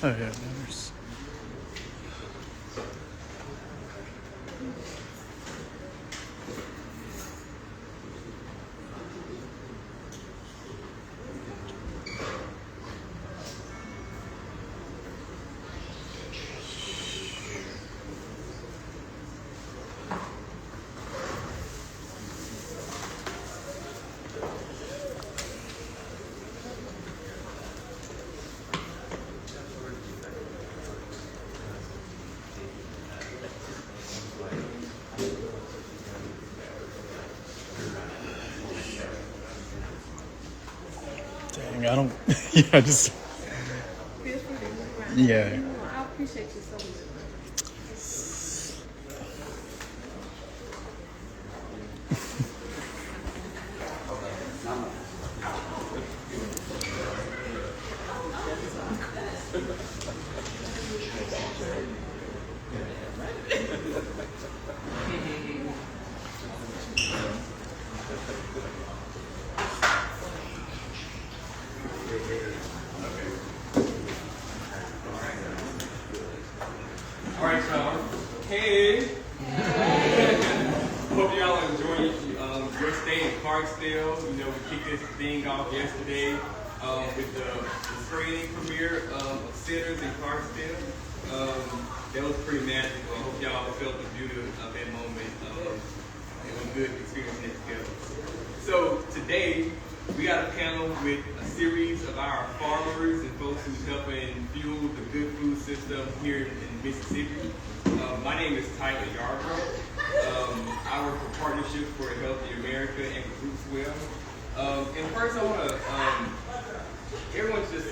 Oh yeah, there's. Dang, I don't. Yeah, just. Yeah. I appreciate you so much. All right, y'all. Hey. Hope y'all enjoying your stay in Clarksdale. You know, we kicked this thing off yesterday with the screening premiere of Sinners in Clarksdale. That was pretty magical. I hope y'all felt the beauty of that moment. It was good experiencing it together. So today, we got a panel with a series of our farmers and folks who's helping fuel the good food system here in Mississippi. My name is Tyler Yarbrough. I work for Partnership for a Healthy America and Rootswell. And first I want to, everyone just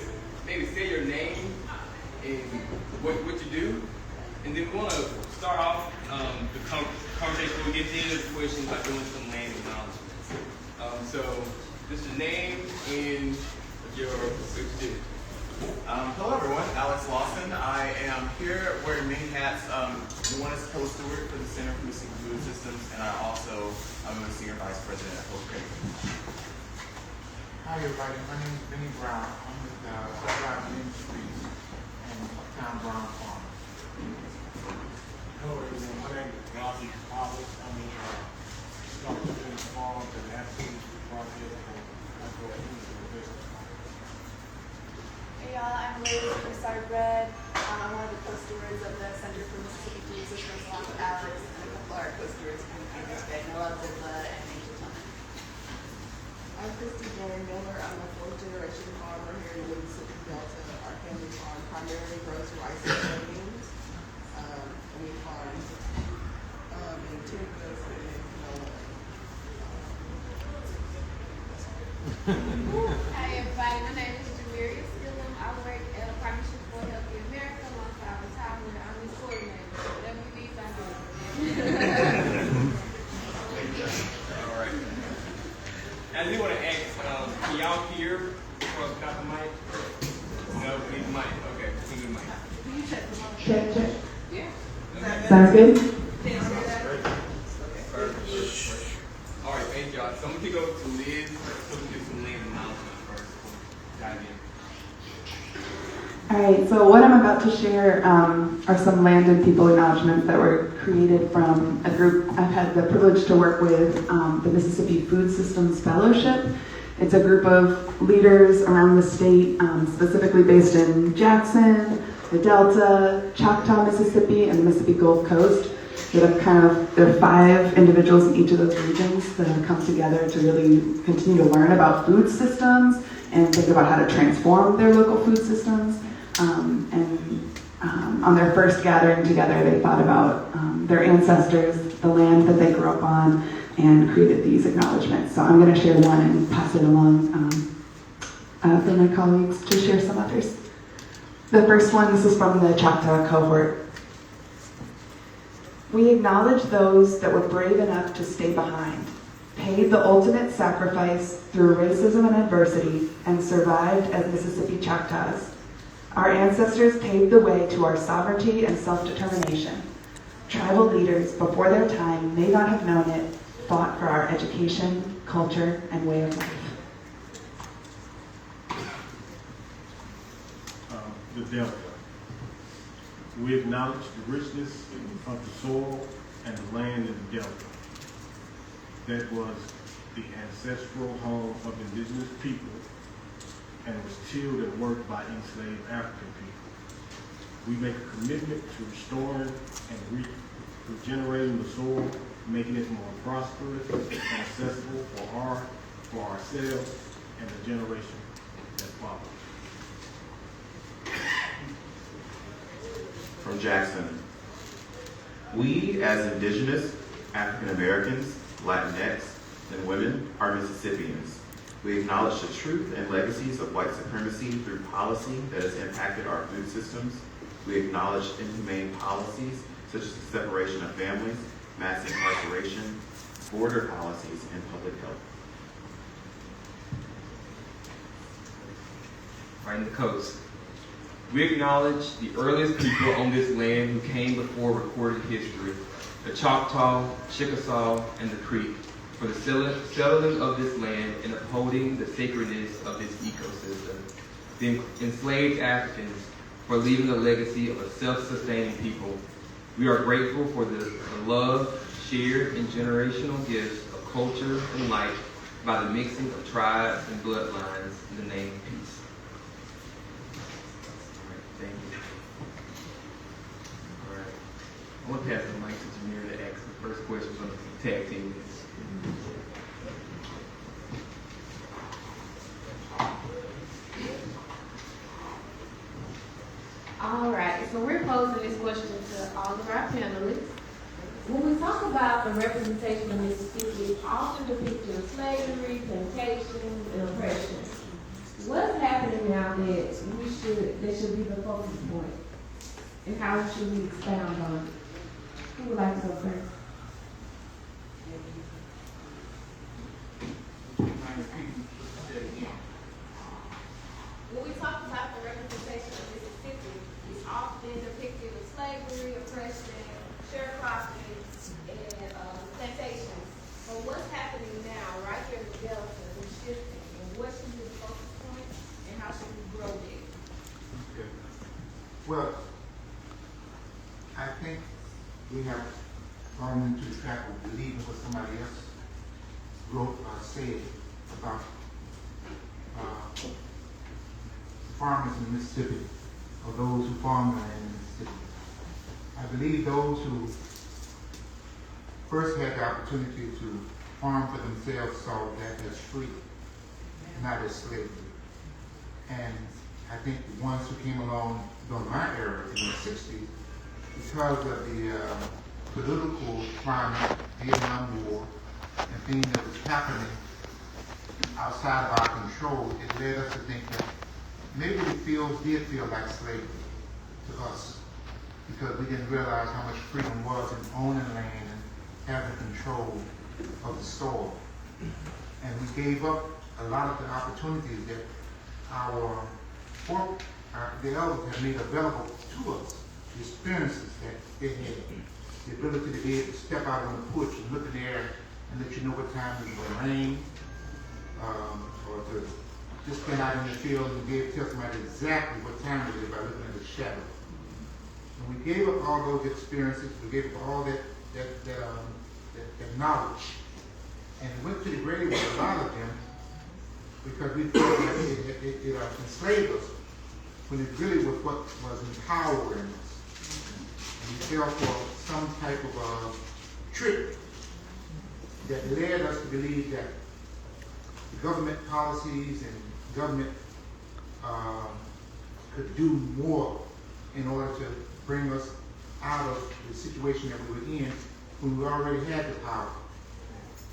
maybe say your name and what you do. And then we want to start off the conversation. We'll get into the questions by doing some land acknowledgments. So just your name and your position. Hello everyone, Alex Lawson. I am here wearing many hats. One is co-steward for the Center for Missing Food Systems, and I'm a senior vice president at Hope Caton. Hi everybody, my name is Benny Brown. I'm with Drive Industries and Uptown Brown Farm. Hello everyone, my name is Robbie Roberts. I'm with Clarksdale Farm and Activity Project for Outdoor Food Business. Hey y'all, I'm Liz from Star Bread. I'm one of the co-stewards of the Center for Mississippi Food Systems along with Alex and a couple of our co-stewards from this day, Noah, Zibla, and Angel Tunney. I'm Christy Jerry Miller. I'm a fourth generation farmer here in the Mississippi Delta. Our family farm primarily grows rice and soybeans. And we farm in Timcas and canola. Hi everybody, my name is Jameria Skillum. I work at a Partnership for Healthy America alongside our retirement and Army coordinator. Whatever you need, I do. All right. Now, we want to ask, can y'all hear before I got the mic? No, we need the mic. Okay, we need the mic. Check, check. Yeah. Okay. Sounds good? All right, thank y'all. So I'm going to go to Liz so we can get some land announcements first before we dive in. All right, so what I'm about to share are some land and people acknowledgments that were created from a group I've had the privilege to work with, the Mississippi Food Systems Fellowship. It's a group of leaders around the state, specifically based in Jackson, the Delta, Choctaw, Mississippi, and the Mississippi Gulf Coast. There are 5 individuals in each of those regions that have come together to really continue to learn about food systems and think about how to transform their local food systems. On their first gathering together, they thought about their ancestors, the land that they grew up on, and created these acknowledgments. So I'm going to share one and pass it along for my colleagues to share some others. The first one, this is from the Choctaw cohort. We acknowledge those that were brave enough to stay behind, paid the ultimate sacrifice through racism and adversity, and survived as Mississippi Choctaws. Our ancestors paved the way to our sovereignty and self-determination. Tribal leaders before their time may not have known it, fought for our education, culture, and way of life. The Delta. We acknowledge the richness of the soil and the land in the Delta. That was the ancestral home of indigenous people and was tilled and worked by enslaved African people. We make a commitment to restoring and regenerating the soil, making it more prosperous and accessible for ourselves and the generation that follows. From Jackson. We, as Indigenous, African Americans, Latinx, and women, are Mississippians. We acknowledge the truth and legacies of white supremacy through policy that has impacted our food systems. We acknowledge inhumane policies such as the separation of families, mass incarceration, border policies, and public health. Right in the coast. We acknowledge the earliest people on this land who came before recorded history, the Choctaw, Chickasaw, and the Creek, for the settling of this land and upholding the sacredness of this ecosystem. The enslaved Africans for leaving a legacy of a self-sustaining people. We are grateful for the love, shared, and generational gifts of culture and life by the mixing of tribes and bloodlines in the name of peace. Thank you. All right. I want to pass the mic to Jameer to ask the first question from the tag team. All right, so we're posing this question to all of our panelists. When we talk about the representation of Mississippi, it's often depicting slavery, plantations, and oppression. What's happening now that should be the focus point? And how should we expound on it? Who would like to go first? When we talk about the representation of Mississippi, it's often depicted with slavery, oppression, sharecropping, and plantations. But what's happening now, right here in the Delta, is shifting. And what should be the focus point, and how should we grow it? Okay. Well, I think we have gone into the trap of believing what somebody else wrote or said about farmers in Mississippi, or those who farm land in Mississippi. I believe those who first had the opportunity to farm for themselves saw that as free, not as slavery. And I think the ones who came along during my era in the 60s, because of the political climate, Vietnam War, and things that was happening outside of our control, it led us to think that maybe the did feel like slavery to us, because we didn't realize how much freedom was in owning land and having control of the soil. And we gave up a lot of the opportunities that the elders had made available to us, the experiences that they had, the ability to be able to step out on the porch and look in the air and let you know what time it was going to rain, or to just stand out in the field and tell somebody exactly what time it is by looking at the shadow. And we gave up all those experiences, we gave up all that knowledge, and went to the grave with a lot of them because we felt that it enslaved us when it really was what was empowering us. And we fell for some type of trick that led us to believe that the government policies and government could do more in order to bring us out of the situation that we were in when we already had the power.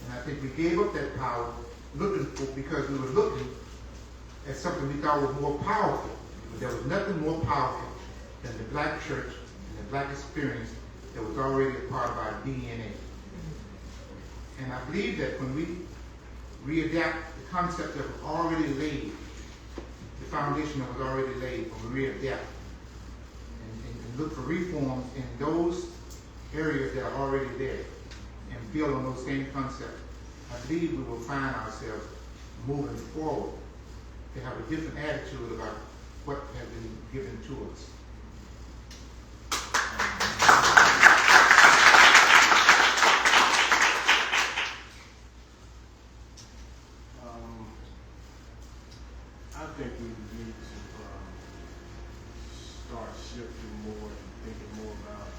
And I think we gave up that power because we were looking at something we thought was more powerful. But there was nothing more powerful than the black church and the black experience that was already a part of our DNA. And I believe that when we readapt the concept that was already laid, the foundation that was already laid, when we readapt and look for reforms in those areas that are already there and build on those same concepts, I believe we will find ourselves moving forward to have a different attitude about what has been given to us. think we need to start shifting more and thinking more about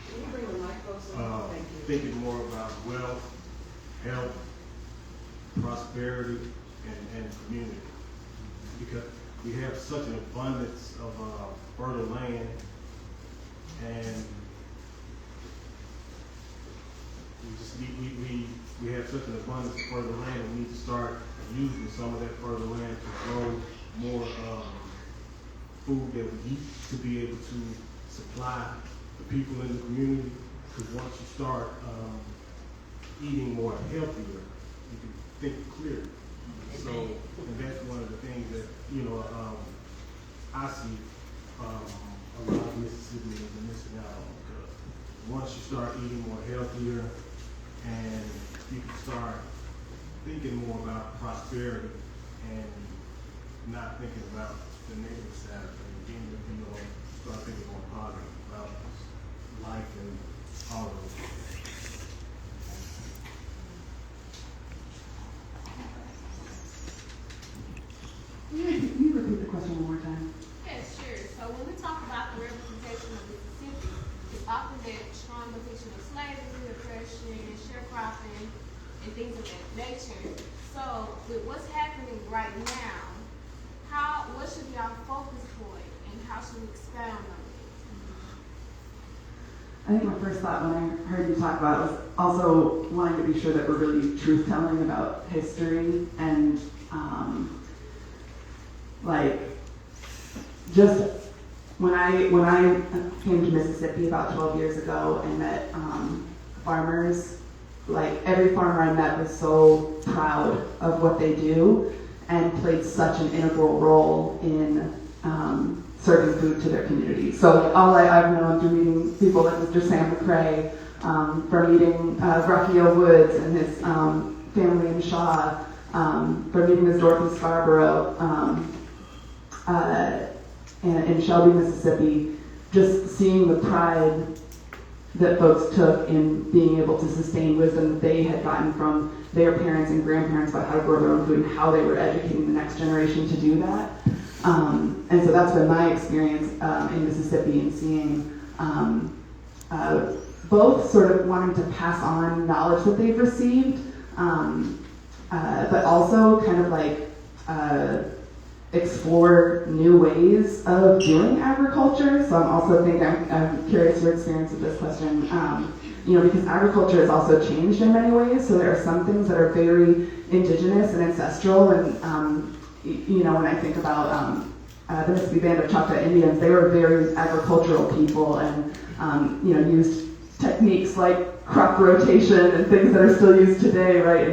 Can you bring the mic closer? Thank you. thinking more about wealth, health, prosperity, and community. Because we have such an abundance of fertile land, and we have such an abundance of fertile land, and we need to start using some of that fertile land to grow more food that we eat, to be able to supply the people in the community. Because once you start eating more healthier, you can think clearly. So, and that's one of the things that, I see a lot of Mississippians are missing out on. Because once you start eating more healthier, and you can start thinking more about prosperity and not thinking about the negative side of things, start thinking more positive about life and all of those things. Can you repeat the question one more time? Yes, sure. So when we talk about the representation of Mississippi, it's often that strong depiction of slavery, oppression, sharecropping, and things of that nature. So with what's happening right now, what should be our focus point, and how should we expound on it? I think my first thought when I heard you talk about it was also wanting to be sure that we're really truth-telling about history and just when I came to Mississippi about 12 years ago and met farmers, every farmer I met was so proud of what they do and played such an integral role in serving food to their community. So all I've known through meeting people like Mr. Sam McCrae, from meeting Rocky O. Woods and his family in Shaw, from meeting Ms. Dorothy Scarborough in Shelby, Mississippi, just seeing the pride that folks took in being able to sustain wisdom that they had gotten from their parents and grandparents about how to grow their own food and how they were educating the next generation to do that. And so that's been my experience in Mississippi, and seeing both sort of wanting to pass on knowledge that they've received, but also kind of explore new ways of doing agriculture. So I'm curious your experience with this question. Because agriculture has also changed in many ways. So there are some things that are very indigenous and ancestral, and when I think about the Mississippi Band of Choctaw Indians, they were very agricultural people, and used techniques like crop rotation and things that are still used today, right?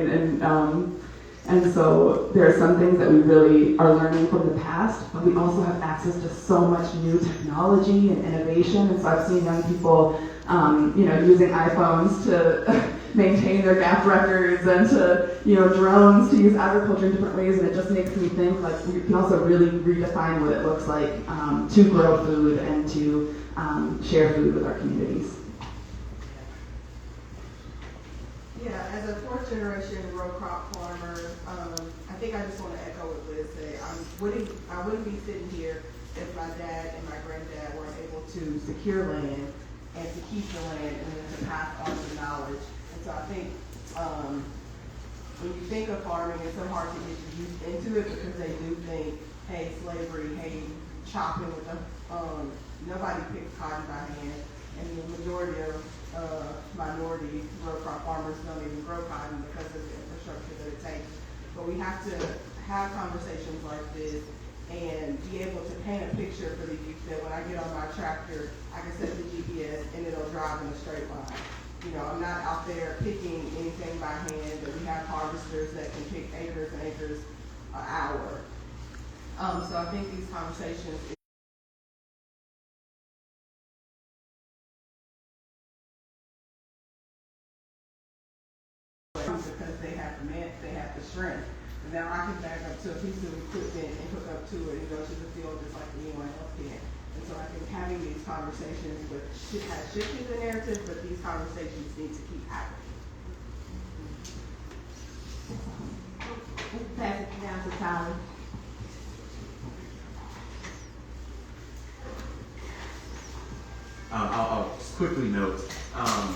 And so there are some things that we really are learning from the past, but we also have access to so much new technology and innovation. And so I've seen young people, using iPhones to maintain their gap records, and to, drones to use agriculture in different ways. And it just makes me think we can also really redefine what it looks like to grow food and to share food with our communities. Yeah, as a fourth generation row crop farmer, I think I just want to echo what Liz said. I wouldn't be sitting here if my dad and my granddad weren't able to secure land and to keep the land and then to pass on the knowledge. And so I think when you think of farming, it's so hard to get your youth into it, because they do think, hey, slavery, hey, chopping with the, nobody picks cotton by hand, and the majority of minority row crop farmers don't even grow cotton because of the infrastructure that it takes. But we have to have conversations like this and be able to paint a picture for the youth that when I get on my tractor, I can set the GPS and it'll drive in a straight line. I'm not out there picking anything by hand, but we have harvesters that can pick acres and acres an hour. So I think these conversations because they have the strength. And now I can back up to a piece of equipment and hook up to it and go to the field just like anyone else can. And so I think having these conversations has shifted the narrative, but these conversations need to keep happening. Pass it down to Tyler. quickly note,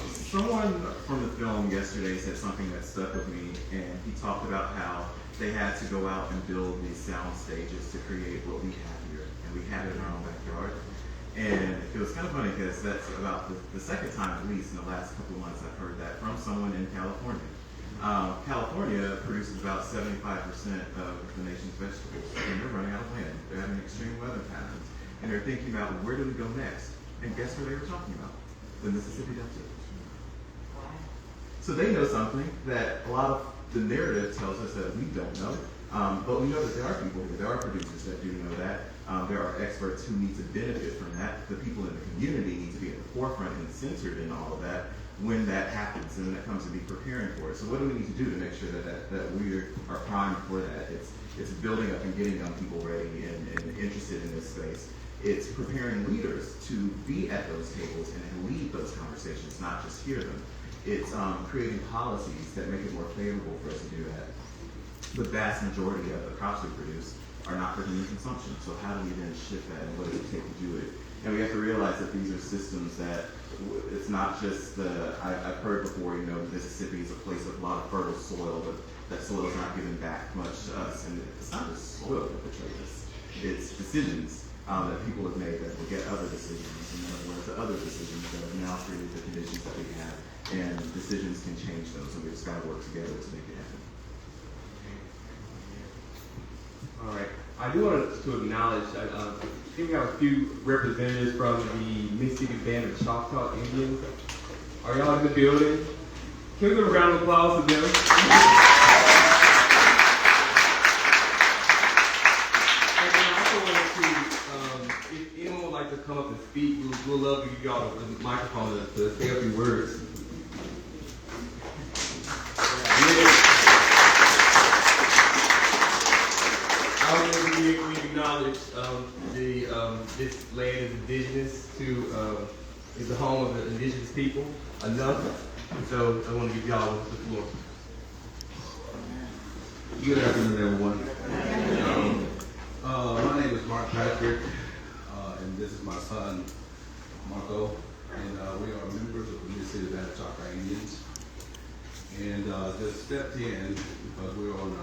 someone from the film yesterday said something that stuck with me, and he talked about how they had to go out and build these sound stages to create what we have here, and we have it in our own backyard. And it was kind of funny because that's about the second time, at least in the last couple of months, I've heard that from someone in California. California produces about 75% of the nation's vegetables, and they're running out of land. They're having extreme weather patterns, and they're thinking about where do we go next? And guess where they were talking about? The Mississippi Delta. So they know something that a lot of the narrative tells us that we don't know, but we know that there are people, there are producers that do know that. There are experts who need to benefit from that. The people in the community need to be at the forefront and centered in all of that when that happens and when it comes to be preparing for it. So what do we need to do to make sure that we are primed for that? It's building up and getting young people ready and interested in this space. It's preparing leaders to be at those tables and lead those conversations, not just hear them. It's creating policies that make it more favorable for us to do that. The vast majority of the crops we produce are not for human consumption. So how do we then shift that, and what does it take to do it? And we have to realize that these are systems that it's not just I've heard before, Mississippi is a place of a lot of fertile soil, but that soil is not giving back much to us. And it's not just soil that betrays us. It's decisions that people have made that will get other decisions, and then the other decisions that have now created the conditions that we have, and decisions can change those, and we just got to work together to make it happen. All right. I do want to acknowledge, I think we have a few representatives from the Mississippi Band of Choctaw Indians. Are y'all in the building? Can we give a round of applause to them? If anyone would like to come up and speak, we'll love to give y'all the microphone to say a few words. We acknowledge this land is indigenous to, is the home of the indigenous people enough. So I want to give y'all the floor. Good afternoon, everyone. My name is Mark Patrick, and this is my son, Marco, and we are members of the Mississippi Band of Choctaw Indians. And just stepped in because we were on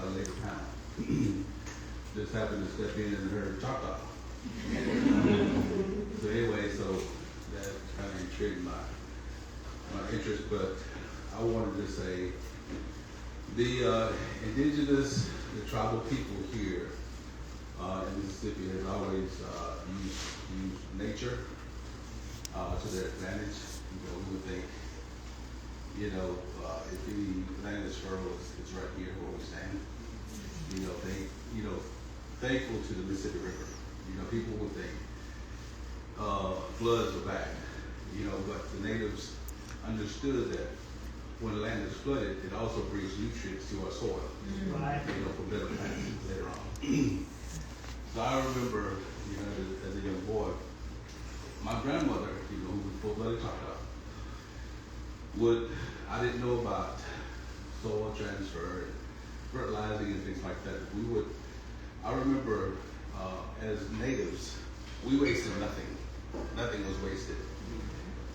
a later panel. Just happened to step in and heard Choctaw. So anyway, so that kind of intrigued my interest, but I wanted to say the indigenous, the tribal people here in Mississippi has always used nature to their advantage. We would think, if any land is fertile, it's right here where we stand. Thankful to the Mississippi River. People would think floods are bad, but the natives understood that when the land is flooded, it also brings nutrients to our soil, right. For better plants later on. So I remember, as a young boy, my grandmother, who was full-blooded Choctaw, I didn't know about soil transfer and fertilizing and things like that. I remember as natives, we wasted nothing. Nothing was wasted.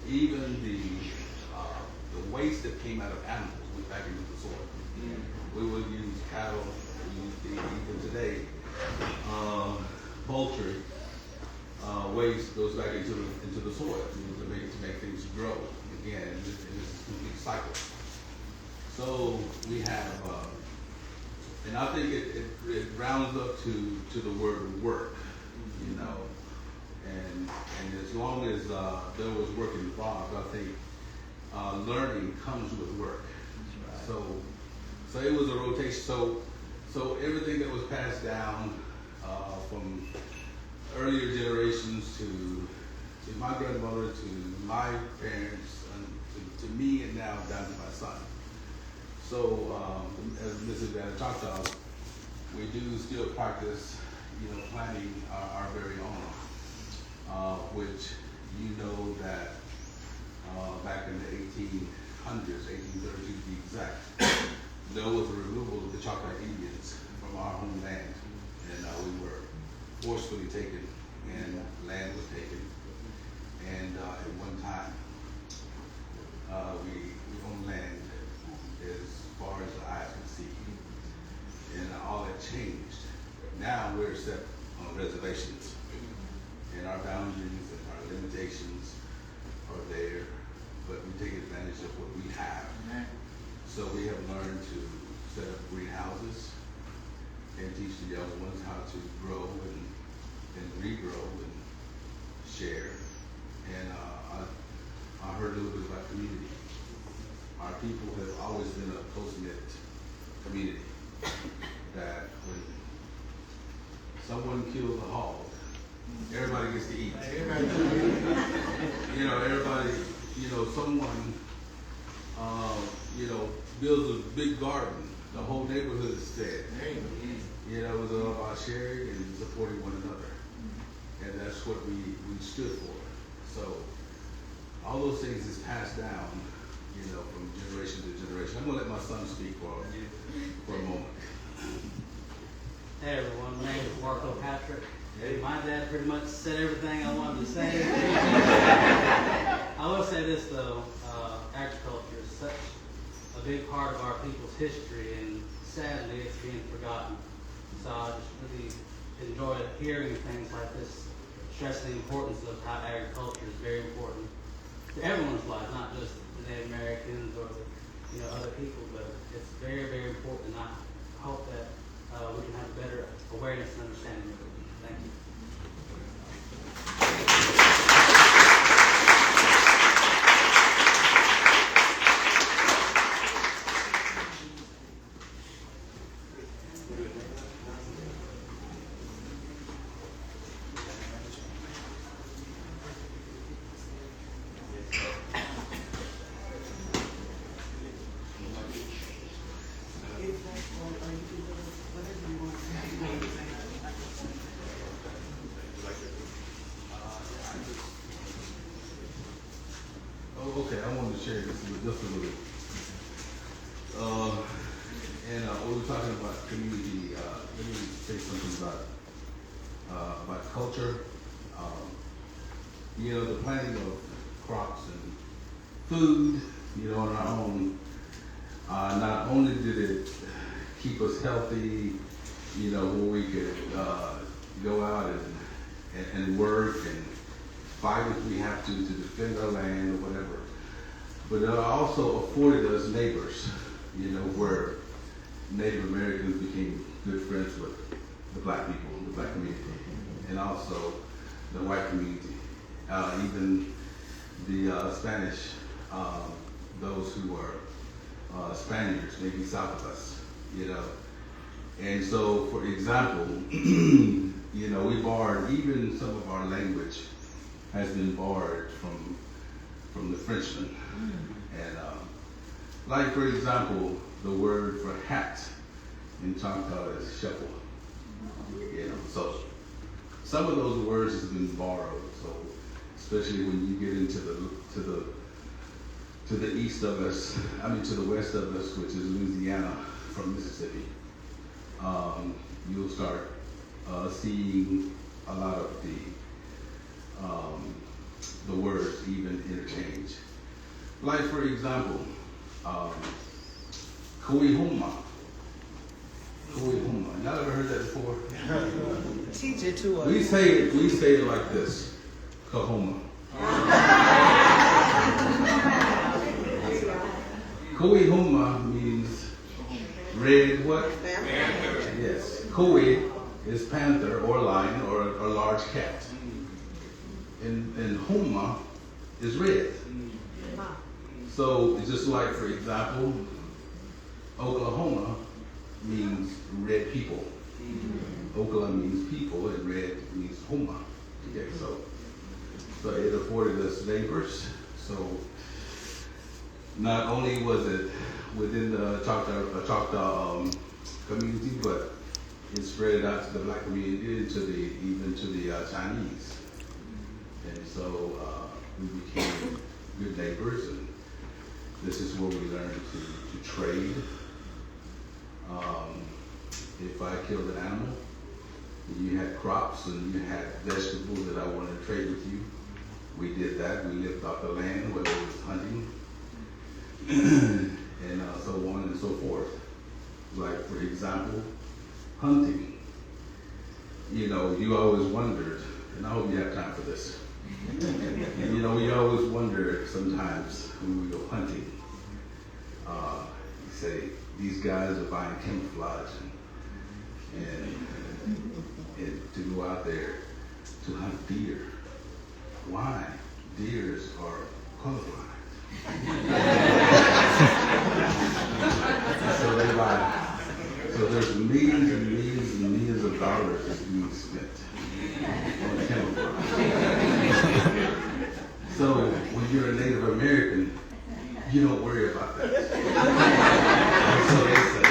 Even the waste that came out of animals went back into the soil. We would use cattle, even today, poultry waste goes back into the soil to make things grow again in this complete cycle. So we have, and I think it rounds up to the word work, and as long as there was work involved, I think learning comes with work. So it was a rotation. So everything that was passed down from earlier generations to my grandmother, to my parents, and to me, and now down to my son. So as Mrs. Band of Choctaw, we do still practice, planting our very own, which that back in the 1800s, 1830s to be exact, there was a removal of the Choctaw Indians from our homeland, and we were forcefully taken, and land was taken, And at one time, we owned land as far as the eyes could see. And all that changed. Now we're set on reservations. And our boundaries and our limitations are there, but we take advantage of what we have. So we have learned to set up greenhouses and teach the young ones how to grow and regrow and share. And I heard a little bit about community. Our people have always been a close-knit community. That when someone kills a hog, everybody gets to eat. You know, everybody, you know, someone, builds a big garden. The whole neighborhood is fed. You know, it was all about sharing and supporting one another. And that's what we stood for. So all those things is passed down, you know, from generation to generation. I'm gonna let my son speak for a moment. Hey everyone, my name is Marco Patrick. My dad pretty much said everything I wanted to say. I will say this though, agriculture is such a big part of our people's history, and sadly it's being forgotten. So I just really enjoy hearing things like this, stressing the importance of how agriculture is very important to everyone's life, not just the Native Americans or other people, but it's very, very important. And I hope that we can have a better awareness and understanding of it. Thank you. Okay, I wanted to share this with just a little bit. When we're talking about community, let me say something about culture. The planting of crops and food, on our own. Not only did it keep us healthy, where we could go out and work and fight if we have to defend our land or whatever. But it also afforded us neighbors, where Native Americans became good friends with the black people, the black community, and also the white community. Even the Spanish, those who were Spaniards, maybe south of us, And so, for example, we borrowed, even some of our language has been borrowed from the Frenchmen. And like, for example, the word for hat in Choctaw is shepherd. So some of those words has been borrowed. So especially when you get into to the east of us, to the west of us, which is Louisiana from Mississippi, you'll start seeing a lot of the words even interchange. Like, for example, Kuihuma. Kuihuma. Y'all ever heard that before? Teach it to us. We say it like this. Kahoma. Kuihuma means red what? Panther. Yes. Kui is panther or lion or a large cat. And Huma is red. So it's just like, for example, Oklahoma means red people. Oklahoma means people, and red means Huma. Okay, so it afforded us neighbors. So not only was it within the Choctaw community, but it spread out to the black community, even to the Chinese. And so we became good neighbors, and this is where we learned to trade. If I killed an animal, and you had crops and you had vegetables that I wanted to trade with you, we did that. We lived off the land, whether it was hunting, and so on and so forth. Like, for example, hunting. You know, you always wondered, and I hope you have time for this. And, you know, we always wonder sometimes when we go hunting. You say, these guys are buying camouflage and to go out there to hunt deer. Why? Deers are colorblind. So they buy. So there's millions and millions and millions of dollars that's being spent on camouflage. So when you're a Native American, you don't worry about that. So they say,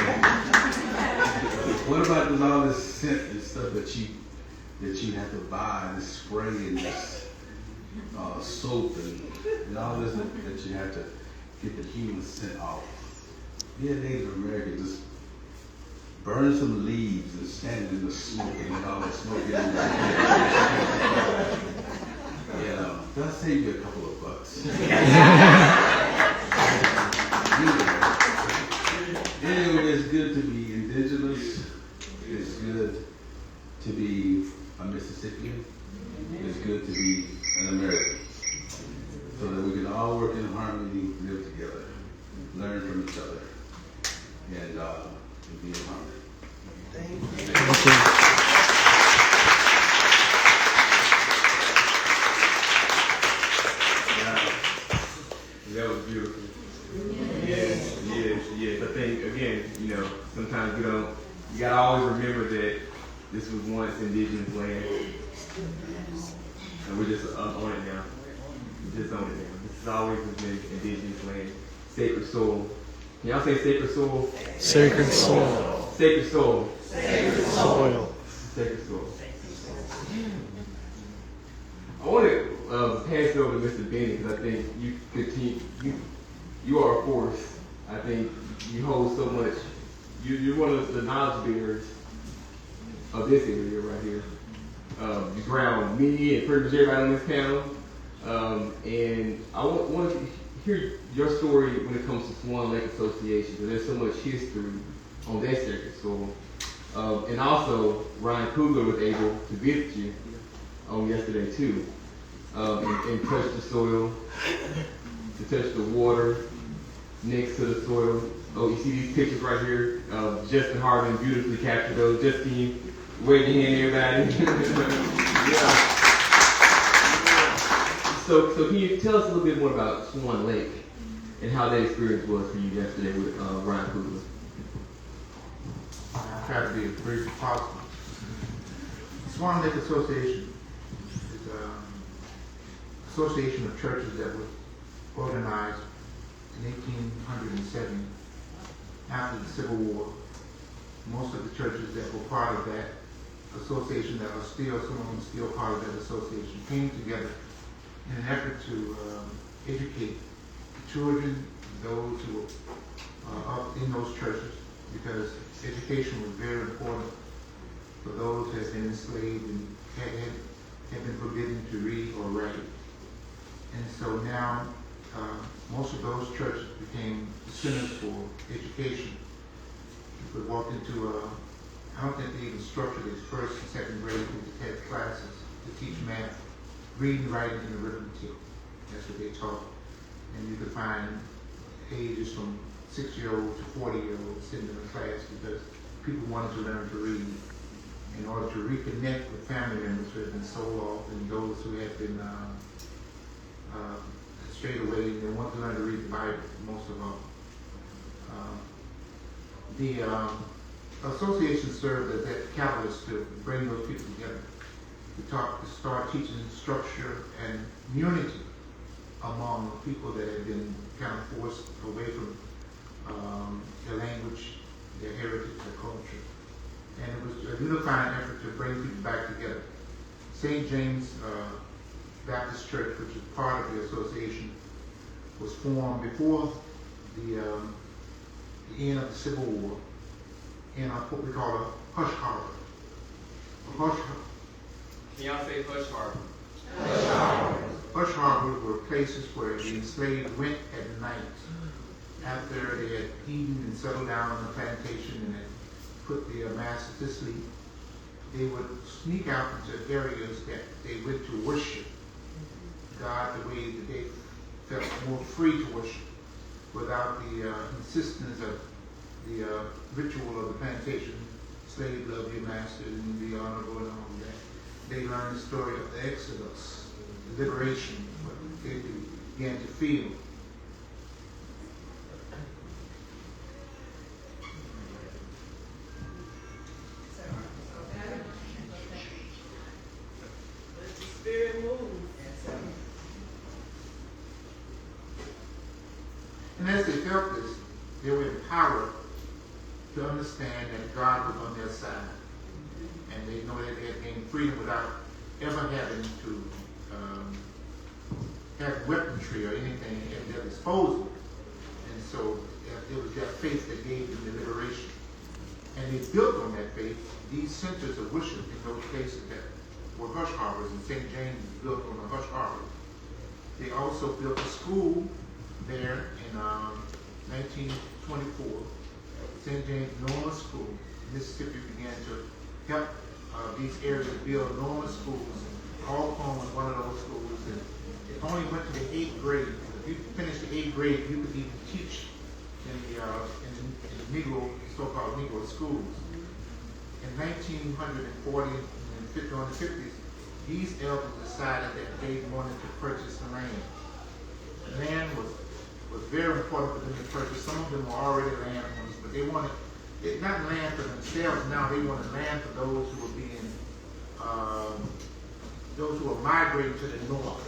what about this, all this scent and stuff that you have to buy, this spray and this soap and all this that you have to get the human scent off? Be a Native American, just burn some leaves and stand in the smoke and get all the smoke in there. That'll save you a couple of bucks. Anyway, it's good to be indigenous. It's good to be a Mississippian. It's good to be an American. So that we can all work in harmony, live together, learn from each other, and be in harmony. Thank you. That was beautiful. Yes. I think, again, you know, sometimes you gotta always remember that this was once indigenous land. And we're just on it now. We're just on it now. This has always been indigenous land. Sacred soil. Can y'all say sacred soil? Sacred soil. Sacred soil. Sacred soil. Sacred soil. I want to pass it over to Mr. Benny because I think you continue. You are a force. I think you hold so much. You're one of the knowledge bearers of this area right here. You ground me and pretty much everybody on this panel. And I want to hear your story when it comes to Swan Lake Association, because there's so much history on that sacred soil. And also, Ryan Coogler was able to visit you on yesterday too, and touch the soil, to touch the water next to the soil. Oh, you see these pictures right here? Justin Hardiman beautifully captured those. Justin, wave your hand, everybody. Yeah. So can you tell us a little bit more about Swan Lake and how that experience was for you yesterday with Ryan Coogler? I'll try to be as brief as possible. Swan Lake Association is an association of churches that was organized in 1870 after the Civil War. Most of the churches that were part of that association, that are still, some of them still part of that association, came together in an effort to educate the children, those who were up in those churches, because education was very important for those who had been enslaved and had been forbidden to read or write. And so now most of those churches became centers for education. You could walk into I don't think they even structured it first and second grade. They just had classes to teach math, reading, writing, and arithmetic. That's what they taught. And you could find ages from 6-year-olds to 40-year-olds sitting in the class because people wanted to learn to read in order to reconnect with family members who had been sold off and those who had been strayed away, and they wanted to learn to read the Bible, most of all. The association served as that catalyst to bring those people together, to start teaching structure and unity among people that had been kind of forced away from their language, their heritage, their culture. And it was a unifying effort to bring people back together. St. James Baptist Church, which is part of the association, was formed before the end of the Civil War in what we call a hush harbor. A hush harbor. Can y'all say hush harbor? Hush harbor. Hush harbors were places where the enslaved went at night after they had eaten and settled down on the plantation and had put the master to sleep. They would sneak out into areas that they went to worship God the way that they felt more free to worship without the insistence of the ritual of the plantation. Slave, love your master and be honorable and all of that. They learned the story of the Exodus, the liberation, what they began to feel. And as they felt this, they were empowered to understand that God was on their side. And they know that they had gained freedom without ever having to have weaponry or anything at their disposal. And so it was that faith that gave them the liberation. And they built on that faith these centers of worship in those places that were hush harbors, and St. James was built on a hush harbor. They also built a school there in 1924, St. James Normal School. Mississippi began to help these areas build normal schools. Hawthorne was one of those schools, and it only went to the 8th grade. If you finished the 8th grade, you could even teach in the Negro, so-called Negro schools. In 1940 and 50s, these elders decided that they wanted to purchase the land. The land was very important for them to purchase. Some of them were already landowners, but they wanted not land for themselves now. They wanted land for those who were those who were migrating to the north,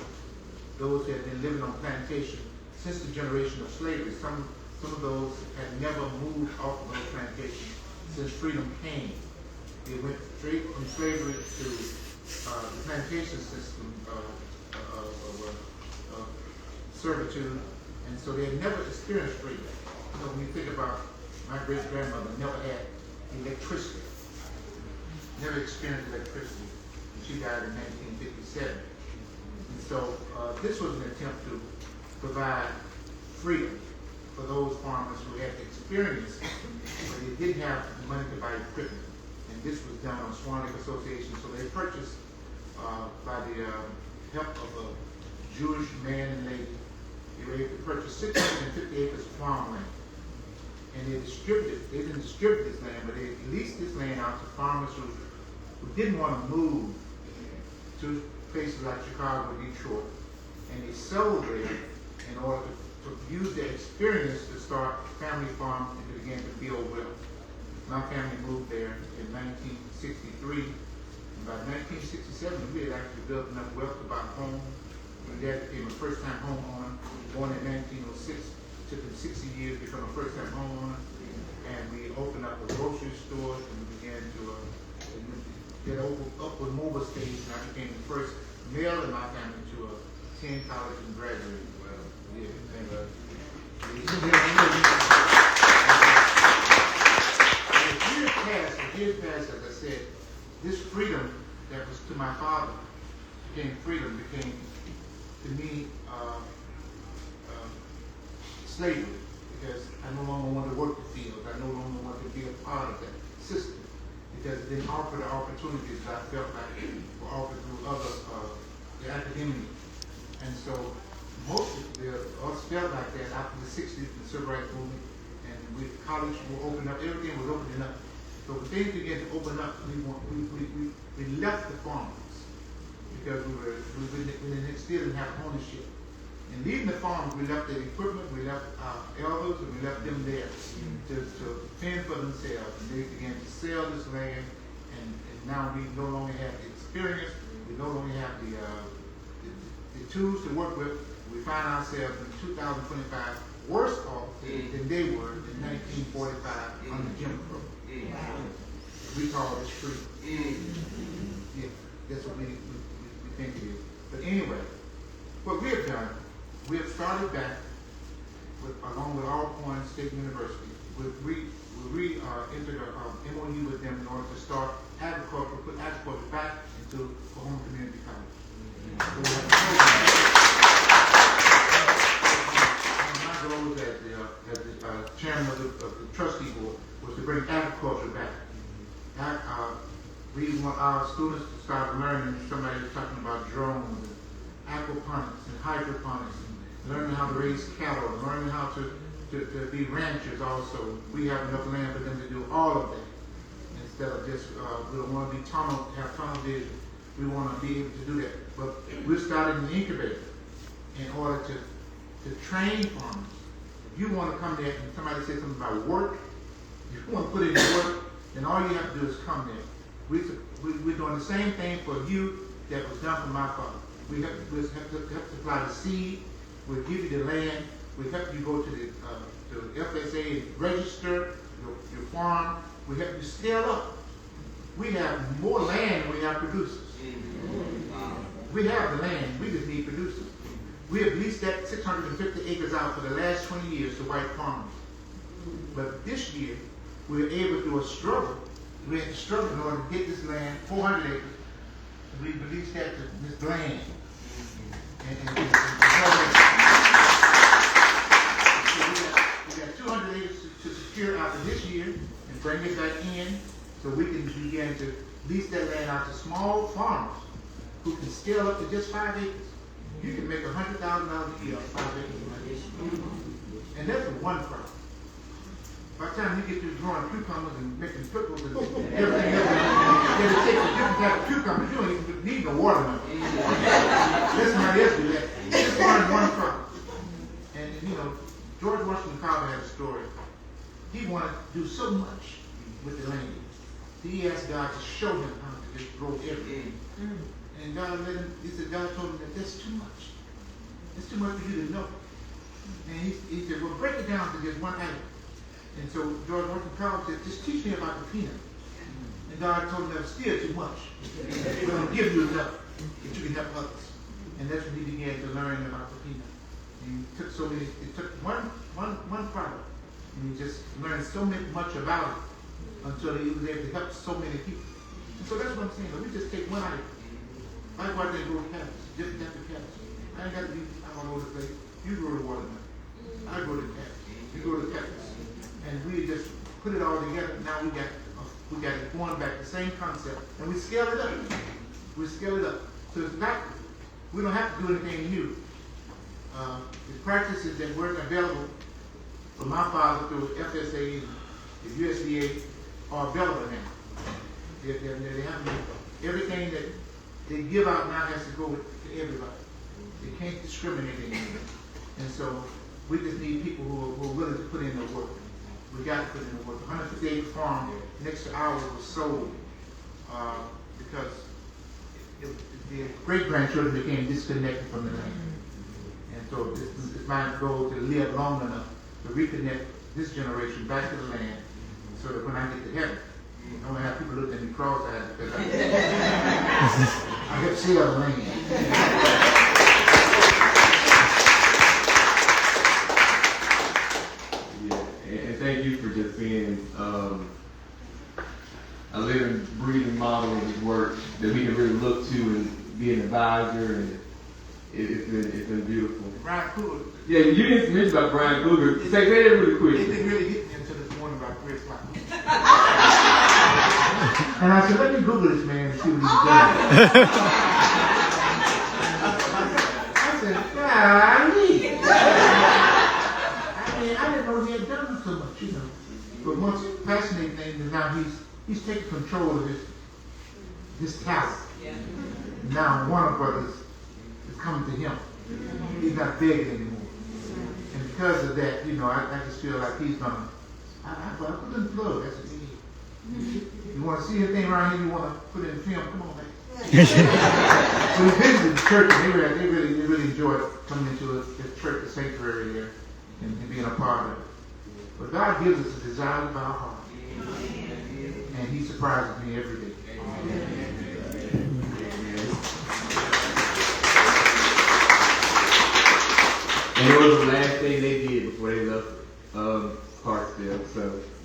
those who had been living on plantation since the generation of slavery. Some of those had never moved off of those plantations since freedom came. They went straight from slavery to the plantation system of servitude, and so they had never experienced freedom. You know, when you think about my great-grandmother, never had electricity, never experienced electricity. She died in 1957. And so this was an attempt to provide freedom for those farmers who had experience, but they didn't have the money to buy equipment. And this was done on Swan Lake Association. So they purchased, by the help of a Jewish man and lady, they were able to purchase 650 acres of farmland. And they didn't distribute this land, but they leased this land out to farmers who didn't want to move to places like Chicago or Detroit. And they settled there in order to use their experience to start family farms and to begin to build wealth. My family moved there in 1963. And by 1967, we had actually built enough wealth to buy a home. My dad became a first-time homeowner, born in 1906. It took him 60 years to become a first-time homeowner. And we opened up a grocery store, and we began to get up with mobile stage, and I became the first male in my family to attend college and graduate. Well, yeah, years passed, as I said, this freedom that was to my father became to me slavery, because I no longer wanted to work the field. I no longer wanted to be a part of that system, because it didn't offer the opportunities that I felt like were offered through other the academia. And so most of us felt like that after the 60s, the civil rights movement, and with college will open up, everything was opening up. So when things began to open up, we left the farms because we still didn't have ownership. And leaving the farms, we left the equipment, we left our elders, and we left them there to fend for themselves. And they began to sell this land, and now we no longer have the experience, we no longer have the tools to work with. We find ourselves in 2025 worse off than they were in 1945 under Jim Crow. We call this freedom. Yeah, that's what we think it is. But anyway, what we have done, we have started back along with Alcorn State University. We entered an MOU with them in order to start agriculture, put agriculture back into the home community college. our students to start learning. Somebody was talking about drones, and aquaponics, and hydroponics, and learning how to raise cattle, learning how to be ranchers also. We have enough land for them to do all of that. Instead of just, we don't want to be have tunnel vision. We want to be able to do that. But we're starting an incubator in order to train farmers. If you want to come there and somebody says something about work, if you want to put in work, then all you have to do is come there. We're doing the same thing for you that was done for my father. We have to supply the seed. We'll give you the land. We help you go to the FSA and register your farm. We help you scale up. We have more land than we have producers. We have the land. We just need producers. We have leased that 650 acres out for the last 20 years to white farmers. But this year, we were able to do a struggle. We had to struggle in order to get this land, 400 acres. And we released that to Ms. Bland. We got 200 acres to secure after this year and bring it back in so we can begin to lease that land out to small farmers who can scale up to just 5 acres. You can make $100,000 a year on 5 acres. And that's the one crop. By the time you get to growing cucumbers and making pickles and everything else, it takes a different type of cucumbers. You don't even need no water now. Let somebody else do that. Just one crop. And you know, George Washington Carver had a story. He wanted to do so much with the land. He asked God to show him how to just grow everything. And God let him, he said, God told him that that's too much. It's too much for you to know. And he said, well, break it down to just one item. And so George Washington Carver said, just teach me about the peanut. And God told him that was still too much. We're going to give you enough that you can help others. And that's when he began to learn about the peanut. And he took so many, it took one product. And he just learned so much about it until he was able to help so many people. And so that's what I'm saying. We just take one item. I go out there and grow cabbage, different type of cabbage. I ain't got to be all over the place. You grow the watermelon. I grow the cabbage. You grow the peppers. And we just put it all together. Now we got it going back, the same concept. And we scale it up. We scale it up. So it's not, we don't have to do anything new. The practices that weren't available for my father through FSA and the USDA are available now. They have to, everything that they give out now has to go to everybody. They can't discriminate anymore. And so we just need people who are willing to put in the work. We got to put in the work. 150 acre farm next to ours was sold because the great-grandchildren became disconnected from the land. And so it's my goal to live long enough to reconnect this generation back to the land so that when I get to heaven, I don't have people looking at me cross-eyed because I have to see the land. Yeah, and thank you for just being a living, breathing model of his work that we can really look to and be an advisor, and it's been beautiful. Ryan Coogler. Yeah, you didn't mention about Ryan Coogler. Say that really quick. It didn't really hit me until this morning about 3 o'clock. And I said, let me Google this man and see what he's doing. I said, golly. I didn't know he had done so much, you know. But what's fascinating thing is now he's taking control of his talent. Yeah. Now Warner Brothers is coming to him. He's not begging anymore. And because of that, you know, I just feel like he's gonna. I put in the plug. That's what you want to see anything around here you want to put in film? Come on, man. So we visited the church, and they really enjoyed coming into the church, the sanctuary there, and being a part of it. But God gives us a desire of our heart, and He surprises me every day. And it was the last thing they did before they left Clarksdale,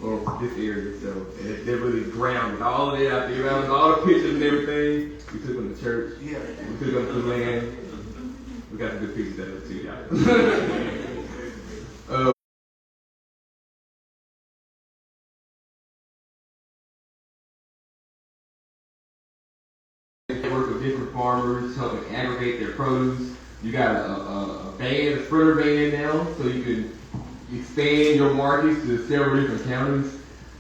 or this area, so they're really grounded. All of it out there, around all the pictures and everything. We took them to church. Yeah. We took them to the land. We got some good pictures of it too, y'all. different farmers, helping aggregate their produce. You got a van, a sprinter van now, so you can expand your markets to several different counties.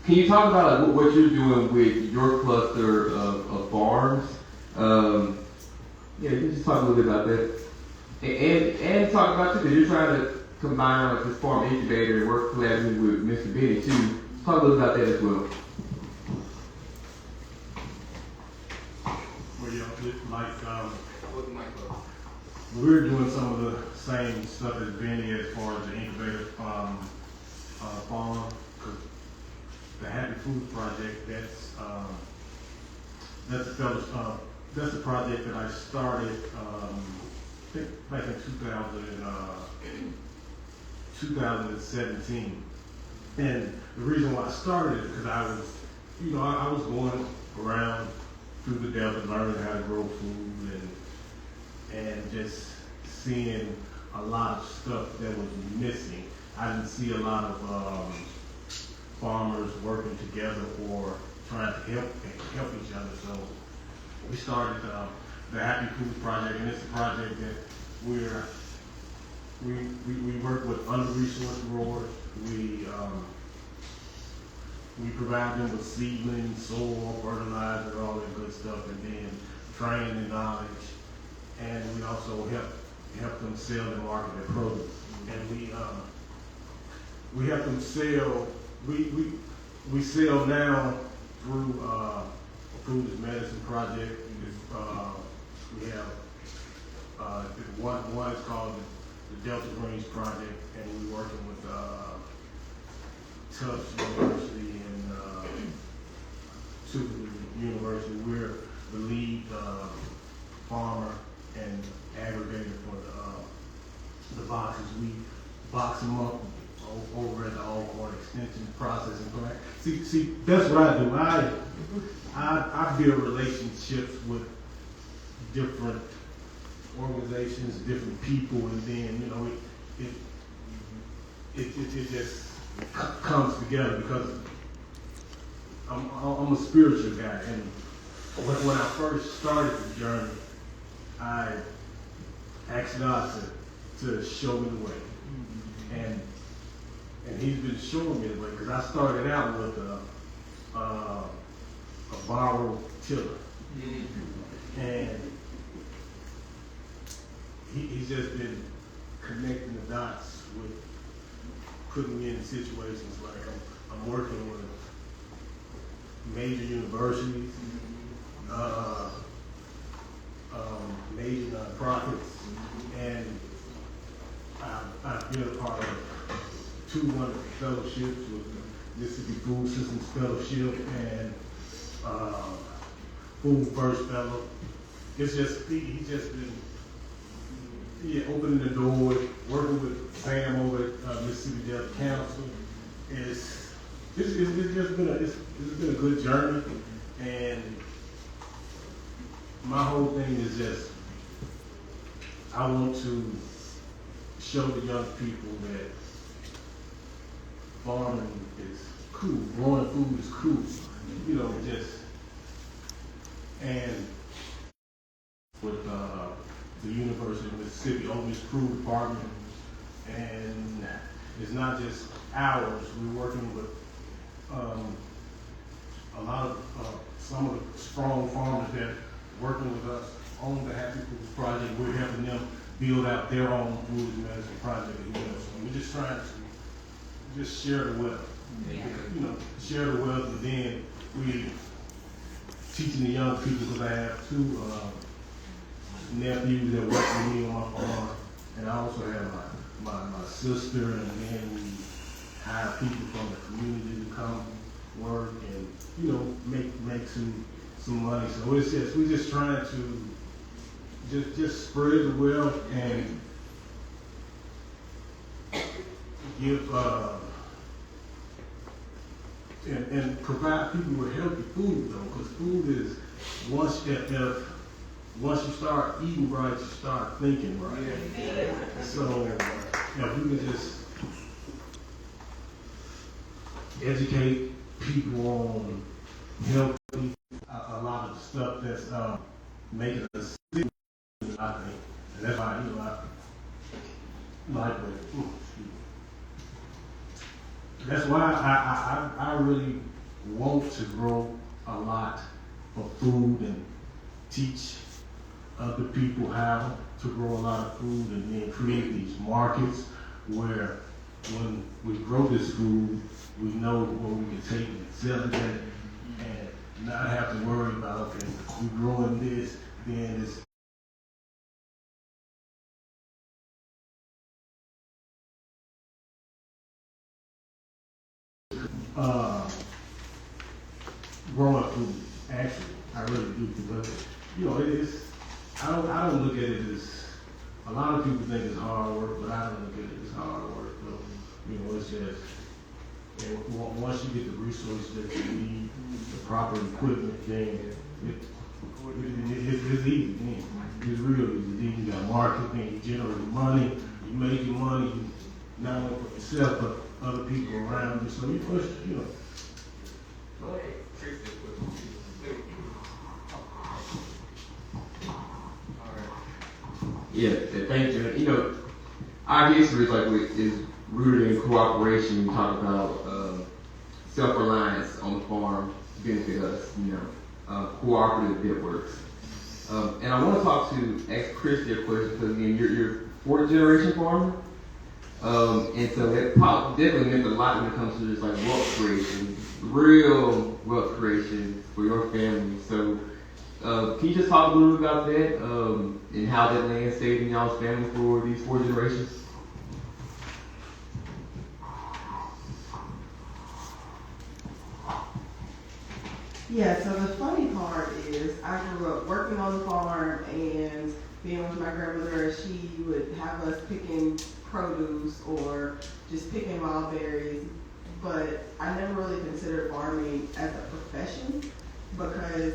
Can you talk about like, what you're doing with your cluster of farms? Yeah, you just talk a little bit about that. And talk about too, because you're trying to combine like this farm incubator and work collaboratively with Mr. Benny too. Talk a little about that as well. Well, yeah, like we're doing some of the same stuff as Benny as far as the incubator farm. Cause the Happy Food Project, that's a project that I started I think back in 2017. And the reason why I started it because I was going around through the desert learning how to grow food and just seeing a lot of stuff that was missing. I didn't see a lot of farmers working together or trying to help each other. So we started the Happy Food Project, and it's a project that we work with under-resourced growers. We provide them with seedlings, soil, fertilizer, all that good stuff, and then training and knowledge. And we also help them sell and market their produce. And we help them sell. We sell now through a Food is Medicine project. We have one is called the Delta Greens Project, and we're working with Tufts University and Super University. We're the lead farmer and aggregator for the boxes. We box them up over at the Alcorn Extension Processing Plant. See, that's what I do. I build relationships with different organizations, different people, and then it just comes together because I'm a spiritual guy, and when I first started the journey, I asked God to show me the way, and He's been showing me the way because I started out with a borrowed tiller, and He's just been connecting the dots with putting me in situations like I'm working with major universities, major nonprofits, and I've been a part of 2 wonderful fellowships with the Mississippi Food Systems Fellowship and Food First Fellow. He's just been opening the door, working with Sam over at Mississippi Delta Council. It's just been a good journey, and my whole thing is just I want to show the young people that farming is cool, growing food is cool, and with the University of Mississippi Ole Miss Food Department, and it's not just ours. We're working with a lot of some of the strong farmers that are working with us on the Happy Foods Project. We're helping them build out their own food and medicine project as well. So we're just trying to just share the wealth, share the wealth, and then we teaching the young people because I have 2 nephews that work for me on my farm, and I also have my sister, and then we hire people from the community to come work and make some money. So it's just we're just trying to just spread the wealth and give and provide people with healthy food though, because food is once you start eating right, you start thinking right. Yeah. So if we can just educate people on healthy, a lot of the stuff that's make it a city, I think. And that's why, you know, I like it. That's why I really want to grow a lot of food and teach other people how to grow a lot of food, and then create these markets where when we grow this food, we know where we can take it and sell it at, and not have to worry about, okay, we're growing this, then it's growing food. Actually, I really do, because you know it is. I don't look at it as, a lot of people think it's hard work, but I don't look at it as hard work. So, you know, it's just, and once you get the resources that you need, the proper equipment, then it's easy. Then it's real easy. Then you got marketing, you generate money, you making money, not only for yourself but other people around you. So you push, you know. Go ahead. Yeah, thank you. You know, our history is rooted in cooperation. We talk about self-reliance on the farm benefit us. You know, cooperative networks. And I want to ask Chris their question, because again, you're fourth generation farmer, and so that definitely meant a lot when it comes to just like wealth creation, real wealth creation for your family. So. Can you just talk a little bit about that and how that land stayed in y'all's family for these 4 generations? Yeah, so the funny part is I grew up working on the farm and being with my grandmother. She would have us picking produce or just picking wild berries, but I never really considered farming as a profession because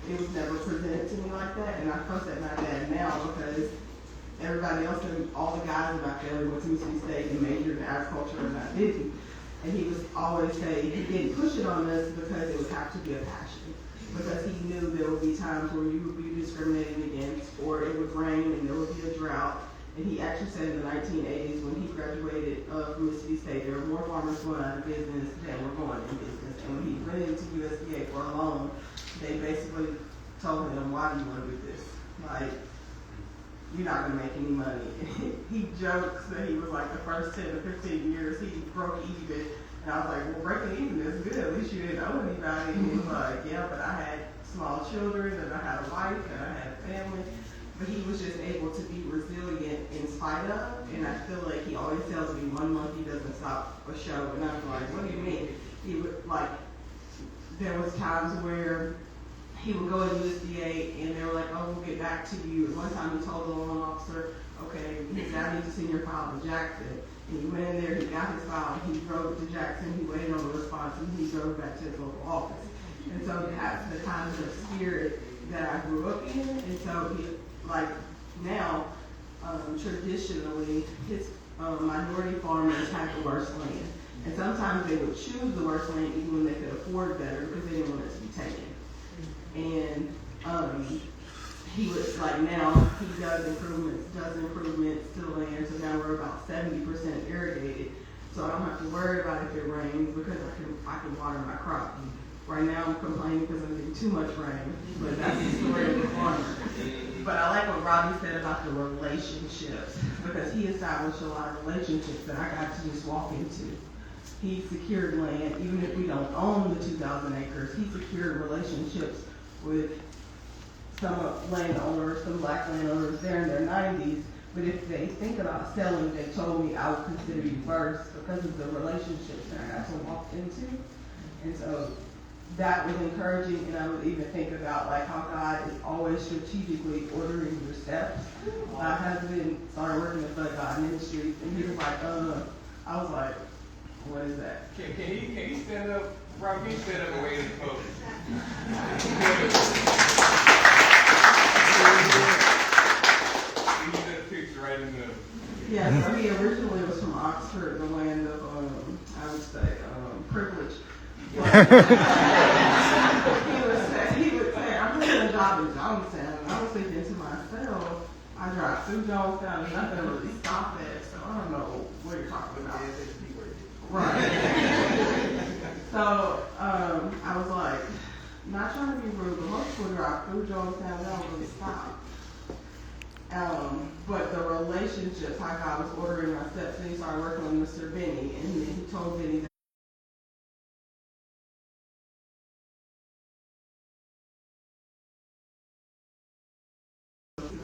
it was never presented to me like that, and I fuss at my dad now because everybody else and all the guys in my family went to Mississippi State and majored in agriculture, and I didn't. And he was always say he didn't push it on us because it would have to be a passion, because he knew there would be times where you would be discriminated against, or it would rain and there would be a drought. And he actually said in the 1980s when he graduated from Mississippi State, there were more farmers going out of business than were going in business. And when he went into USDA for a loan, they basically told him, why do you want to do this? Like, you're not going to make any money. He jokes that he was like the first 10 to 15 years, he broke even. And I was like, well, breaking even is good. At least you didn't owe anybody. And he was like, yeah, but I had small children, and I had a wife, and I had a family. But he was just able to be resilient in spite of. And I feel like he always tells me 1 monkey doesn't stop a show. And I'm like, what do you mean? He would, like, there was times where he would go to USDA and they were like, oh, we'll get back to you. And one time he told the loan officer, okay, he said, I need to send your file to Jackson. And he went in there, he got his file, he drove it to Jackson, he waited on the response, and he drove back to his local office. And so that's the kind of spirit that I grew up in. And so he, like now, traditionally, his minority farmers had the worst land. And sometimes they would choose the worst land even when they could afford better because they didn't want it to be taken. And he was like, now he does improvements to the land, so now we're about 70% irrigated. So I don't have to worry about if it rains because I can water my crop. Right now I'm complaining because I'm getting too much rain, but that's the story of the farmer. But I like what Robbie said about the relationships, because he established a lot of relationships that I got to just walk into. He secured land, even if we don't own the 2,000 acres, he secured relationships with some landowners, some black landowners, they're in their 90s, but if they think about selling, they told me I would consider you first because of the relationships that I got to walk into. And so that was encouraging, and I would even think about like how God is always strategically ordering your steps. My husband started working at Bud God Ministries, and he was like, I was like, what is that? Can you stand up? Rob, can you stand up and wave at the folks? You get a picture right in the middle. Yeah, so he originally was from Oxford, the land of, I would say, privilege. He would say, I'm doing a job in Jonestown, and I was thinking to myself, I drive through Jonestown and nothing really stopped at, so I don't know what you're talking about. Right. So, I was like, not trying to be rude, but most people drive through Jonestown, they don't really stop. But the relationships, how God was ordering my steps, and he started working on Mr. Benny, and then he told Benny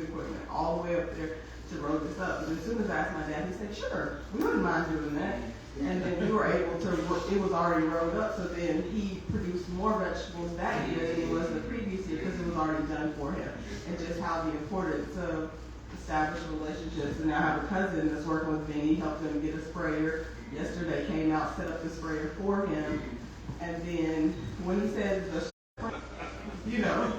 equipment all the way up there to road this up. But as soon as I asked my dad, he said, sure, we wouldn't mind doing that. And then we were able to, it was already rolled up, so then he produced more vegetables that year than it was the previous year because it was already done for him. And just how the importance of establishing relationships. And now I have a cousin that's working with Vinny, helped him get a sprayer. Yesterday came out, set up the sprayer for him. And then when he said you know,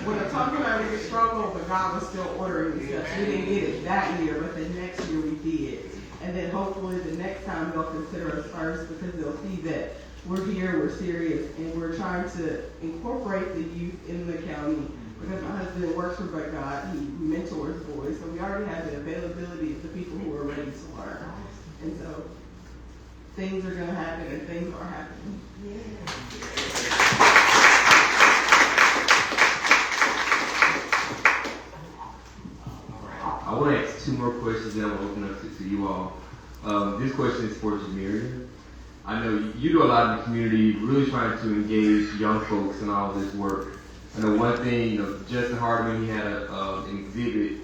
when I'm talking about it was a struggle, but God was still ordering the steps. We didn't get it that year, but the next year we did. And then hopefully the next time they'll consider us first because they'll see that we're here, we're serious, and we're trying to incorporate the youth in the county because my husband works for But God, he mentors boys, so we already have the availability of the people who are ready to learn. And so things are going to happen and things are happening. I want to ask two more questions, then I'm going to open up to you all. This question is for Jameria. I know you do a lot in the community, really trying to engage young folks in all this work. I know one thing, Justin Hardiman, he had an exhibit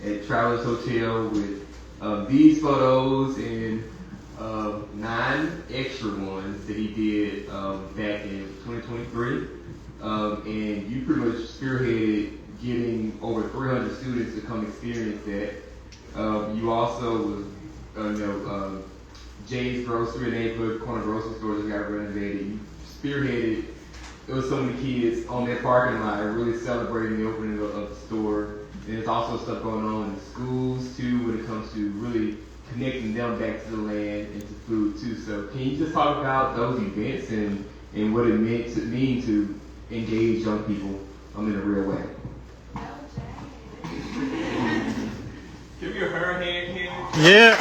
at Travelers Hotel with these photos and 9 extra ones that he did back in 2023. And you pretty much spearheaded getting over 300 students to come experience that. You also was, Jay's Grocery, a neighborhood corner grocery store that got renovated. You spearheaded, there was so many kids on that parking lot really celebrating the opening of the store. And there's also stuff going on in the schools too when it comes to really connecting them back to the land and to food too. So can you just talk about those events and what it mean to engage young people in a real way? Give me a her hand, Yeah.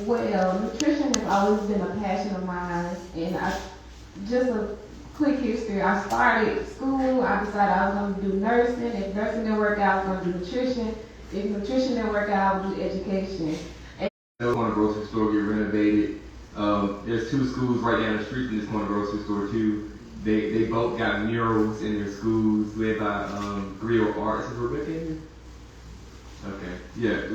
Well, nutrition has always been a passion of mine, and just a quick history. I started school. I decided I was going to do nursing. If nursing didn't work out, I was going to do nutrition. If nutrition didn't work out, I would do education. The corner grocery store get renovated. There's 2 schools right down the street from this corner grocery store too. They both got murals in their schools led by Griot Arts. Is Rebecca in here? Okay. Yeah,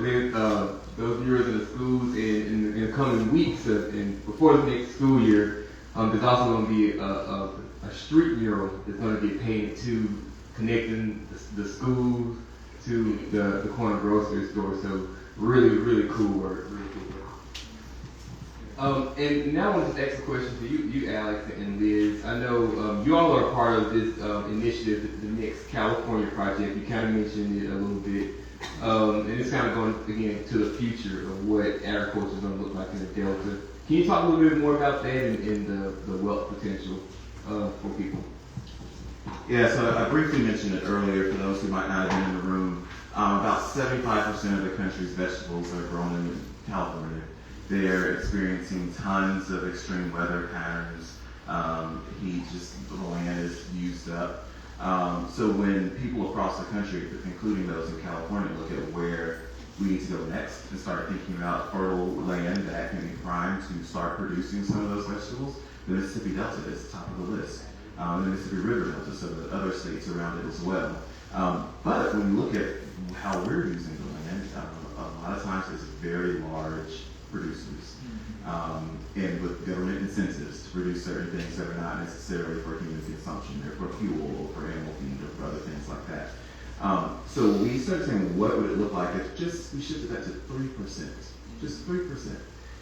those murals in the schools, and in the coming weeks, and before the next school year, there's also going to be a street mural that's going to get painted to connecting the schools to the corner grocery store. So really, really cool work. Really cool work. And now I want to just ask a question to you Alex and Liz. I know you all are part of this initiative, the Next California Project. You kind of mentioned it a little bit. And it's kind of going, again, to the future of what agriculture is going to look like in the Delta. Can you talk a little bit more about that and the wealth potential for people? Yeah, so I briefly mentioned it earlier for those who might not have been in the room. About 75% of the country's vegetables are grown in California. They're experiencing tons of extreme weather patterns. The land is used up. So when people across the country, including those in California, look at where we need to go next and start thinking about fertile land that can be primed to start producing some of those vegetables, the Mississippi Delta is top of the list. The Mississippi River Delta, so the other states around it as well. But when you look at how we're using the land, a lot of times it's very large producers. And with government incentives to produce certain things that are not necessarily for human consumption. They're for fuel or for animal feed or for other things like that. So we started saying, what would it look like if we shifted that to 3%, just 3%.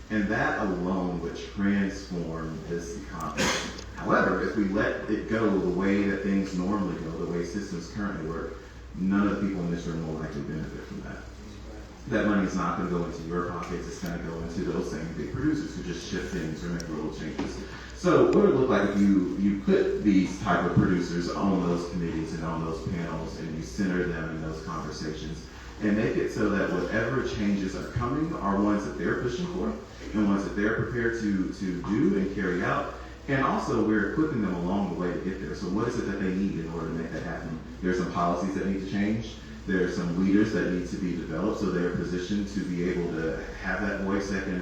And that alone would transform this economy. However, if we let it go the way that things normally go, the way systems currently work, none of the people in this room will likely benefit from that. that money is not going to go into your pockets. It's going to go into those same big producers who just shift things or make little changes. So what would it look like if you put these type of producers on those committees and on those panels, and you center them in those conversations and make it so that whatever changes are coming are ones that they're pushing for and ones that they're prepared to do and carry out. And also, we're equipping them along the way to get there. So what is it that they need in order to make that happen? There are some policies that need to change. There are some leaders that need to be developed so they're positioned to be able to have that voice that can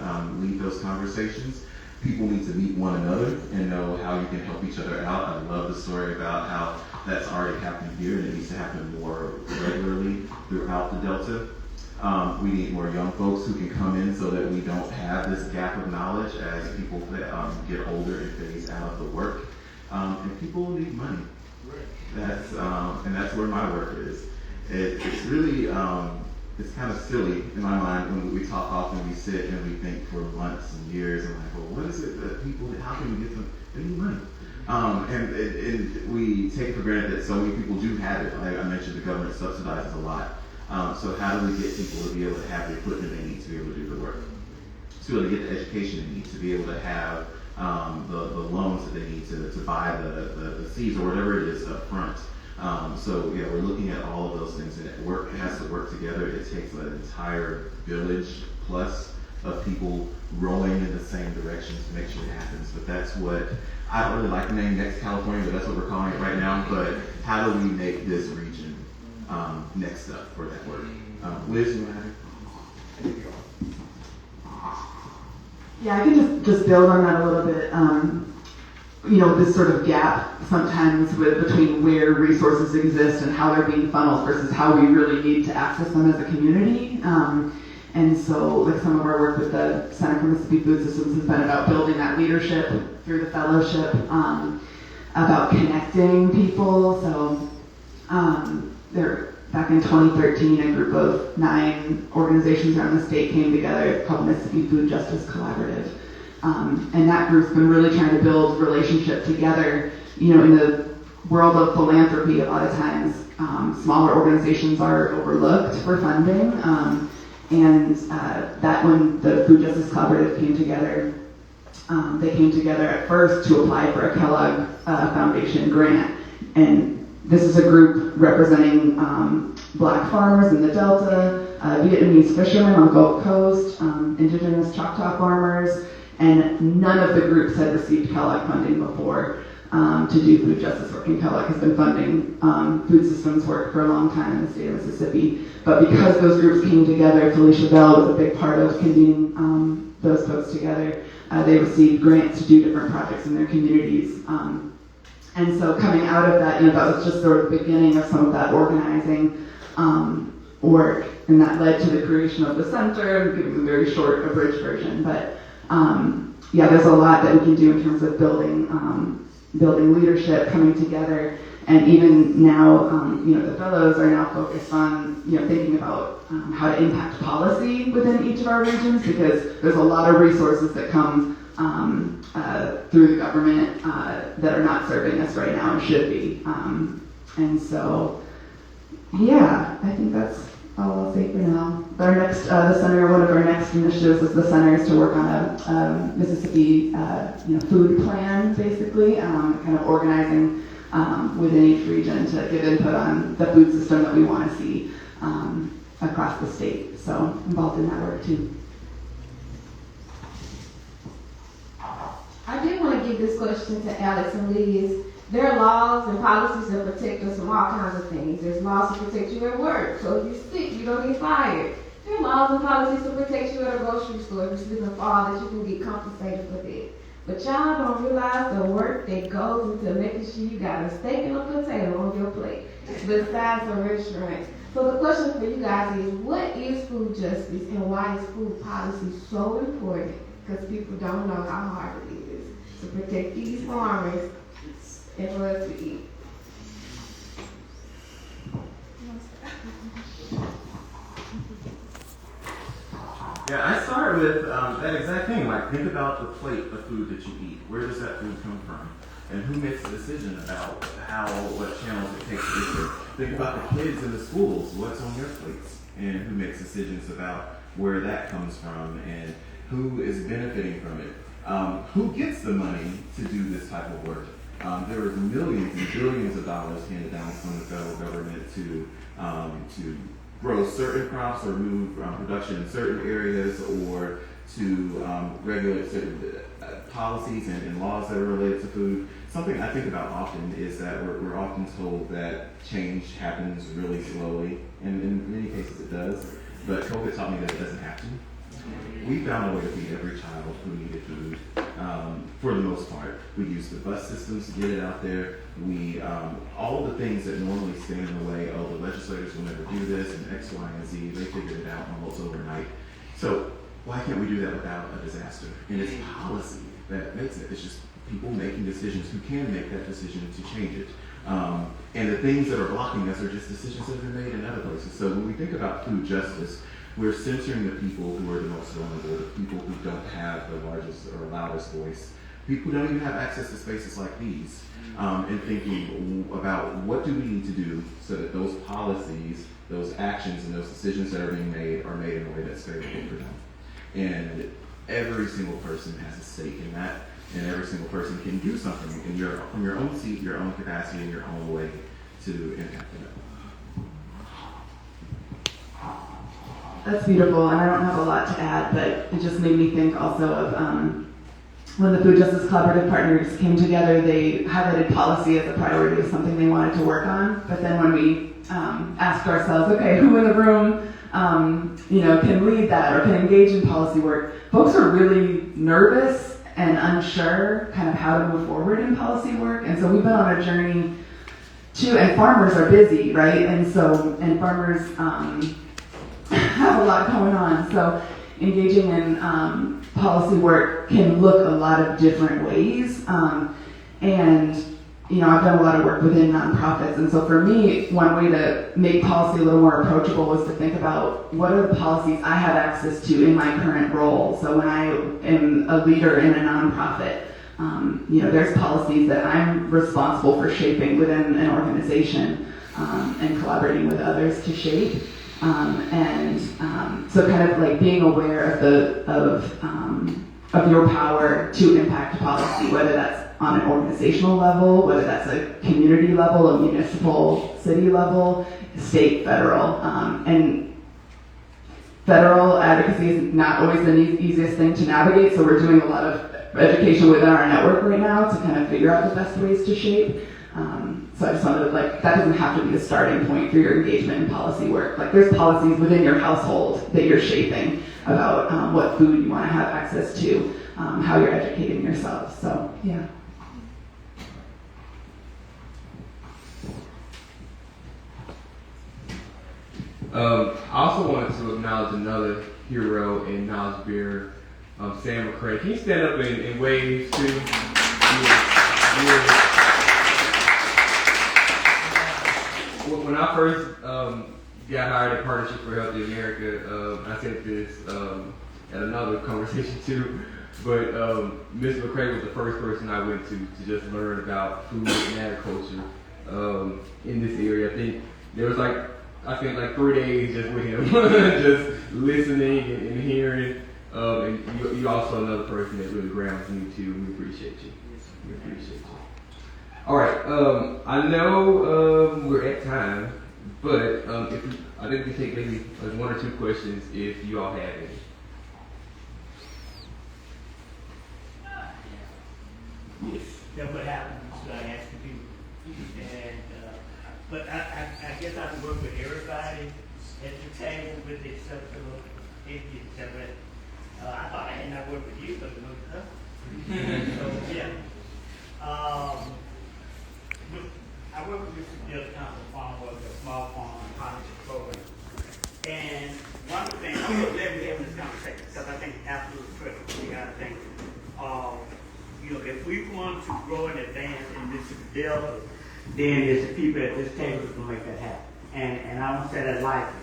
lead those conversations. People need to meet one another and know how you can help each other out. I love the story about how that's already happening here, and it needs to happen more regularly throughout the Delta. We need more young folks who can come in so that we don't have this gap of knowledge as people get older and phase out of the work. And people need money. And that's where my work is. It's really, it's kind of silly in my mind when we talk often, we sit and we think for months and years and like, well, what is it that people, how can we get them, they need money. And we take it for granted that so many people do have it. Like I mentioned, the government subsidizes a lot. So how do we get people to be able to have the equipment they need to be able to do the work? To be able to get the education they need, to be able to have the loans that they need to buy the seeds or whatever it is up front. So yeah, we're looking at all of those things, and it has to work together. It takes an entire village plus of people rowing in the same direction to make sure it happens. But that's what, I don't really like the name Next California, but that's what we're calling it right now. But how do we make this region next up for that work? Liz, you want to have it? Yeah, I can just build on that a little bit. This sort of gap sometimes between where resources exist and how they're being funneled versus how we really need to access them as a community. And so, like some of our work with the Center for Mississippi Food Systems has been about building that leadership through the fellowship, about connecting people. So, back in 2013, a group of 9 organizations around the state came together called Mississippi Food Justice Collaborative. And that group's been really trying to build relationship together. In the world of philanthropy, a lot of times smaller organizations are overlooked for funding. That when the Food Justice Collaborative came together, they came together at first to apply for a Kellogg Foundation grant. And this is a group representing Black farmers in the Delta, Vietnamese fishermen on the Gulf Coast, indigenous Choctaw farmers, and none of the groups had received Kellogg funding before to do food justice work. And Kellogg has been funding food systems work for a long time in the state of Mississippi. But because those groups came together, Felicia Bell was a big part of convening those folks together. They received grants to do different projects in their communities. And so coming out of that, that was just sort of the beginning of some of that organizing work, and that led to the creation of the center. I'm giving a very short, abridged version, but there's a lot that we can do in terms of building leadership, coming together, and even now, the fellows are now focused on, thinking about how to impact policy within each of our regions, because there's a lot of resources that come through the government that are not serving us right now and should be. And so, I think that's all I'll say for now. Our next, the center, one of our next initiatives is the center is to work on a Mississippi, food plan, basically, kind of organizing within each region to give input on the food system that we want to see across the state. So involved in that work too. I did want to give this question to Alex and Liz. There are laws and policies that protect us from all kinds of things. There's laws to protect you at work, so if you're sick, you don't get fired. There are laws and policies to protect you at a grocery store if you slip and fall, that you can get compensated for that. But y'all don't realize the work that goes into making sure you got a steak and a potato on your plate, besides a restaurant. So the question for you guys is, what is food justice and why is food policy so important? Because people don't know how hard it is to protect these farmers and for us to eat. Yeah, I start with that exact thing. Like, think about the plate of food that you eat. Where does that food come from? And who makes the decision about what channels it takes to get there? Think about the kids in the schools, what's on their plates, and who makes decisions about where that comes from and who is benefiting from it. Who gets the money to do this type of work? There are millions and billions of dollars handed down from the federal government to grow certain crops or move production in certain areas, or to regulate certain policies and laws that are related to food. Something I think about often is that we're often told that change happens really slowly, and in many cases it does, but COVID taught me that it doesn't have to. We found a way to feed every child who needed food, for the most part. We used the bus systems to get it out there. We, all of the things that normally stand in the way, the legislators will never do this, and X, Y, and Z, they figured it out almost overnight. So why can't we do that without a disaster? And it's policy that makes it. It's just people making decisions who can make that decision to change it. And the things that are blocking us are just decisions that have been made in other places. So when we think about food justice, we're censoring the people who are the most vulnerable, the people who don't have the largest or loudest voice, people who don't even have access to spaces like these, and thinking about what do we need to do so that those policies, those actions, and those decisions that are being made are made in a way that's favorable for them. And every single person has a stake in that, and every single person can do something from your own seat, your own capacity, in your own way to impact it. That's beautiful, and I don't have a lot to add, but it just made me think also of when the Food Justice Collaborative Partners came together, they highlighted policy as a priority, as something they wanted to work on. But then when we asked ourselves, okay, who in the room can lead that or can engage in policy work, folks are really nervous and unsure kind of how to move forward in policy work. And so we've been on a journey too, and farmers are busy, right? And farmers have a lot going on. So engaging in policy work can look a lot of different ways. I've done a lot of work within nonprofits. And so for me, one way to make policy a little more approachable was to think about what are the policies I have access to in my current role. So when I am a leader in a nonprofit, there's policies that I'm responsible for shaping within an organization and collaborating with others to shape. So kind of like being aware of your power to impact policy, whether that's on an organizational level, whether that's a community level, a municipal, city level, state, federal. And federal advocacy is not always the easiest thing to navigate, so we're doing a lot of education within our network right now to kind of figure out the best ways to shape. So I just wanted to, that doesn't have to be the starting point for your engagement in policy work. There's policies within your household that you're shaping about what food you want to have access to, how you're educating yourself. So, yeah. I also wanted to acknowledge another hero and knowledge bearer, Sam McCray. Can you stand up and wave too? When I first got hired at Partnership for Healthy America, I said this at another conversation too, but Ms. McCray was the first person I went to just learn about food and agriculture in this area. I think there was like 3 days just with him, just listening and hearing. And you also another person that really grounds me too, and we appreciate you. We appreciate you. All right, I know we're at time, but I think we can take maybe one or two questions if you all have any. Yes, that's what happens. So I ask people, and but I guess I can work with everybody at the table, with the exception of atheists. But I thought I had not worked with you, but it was tough. So yeah. I work with the Field Council Farm Work, a small farm partnership program. And one of the things, I'm going to let me have this conversation because I think it's absolutely critical. We got to think, if we want to grow and advance in this endeavor, then it's the people at this table who can make that happen. And I don't say that lightly.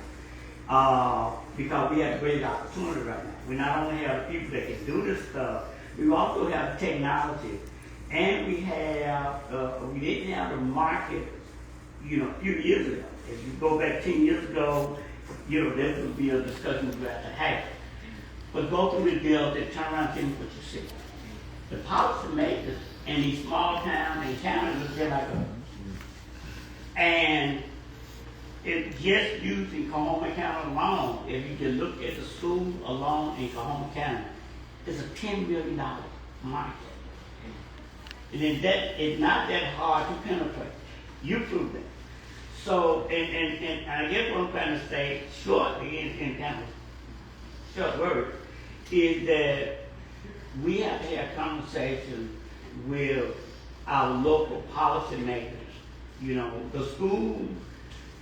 Because we have a great opportunity right now. We not only have people that can do this stuff, we also have the technology And we didn't have the market, a few years ago. If you go back 10 years ago, there would be a discussion we had to have. But go through the deal, then turn around and tell me what you see. The policymakers in these small towns and counties are just like us. And if just using Coahoma County alone, if you just look at the school alone in Coahoma County, it's a $10 million market. And then that is not that hard to penetrate. You prove that. So, and I guess what I'm trying to say shortly in kind of short words is that we have to have conversations with our local policymakers. The schools,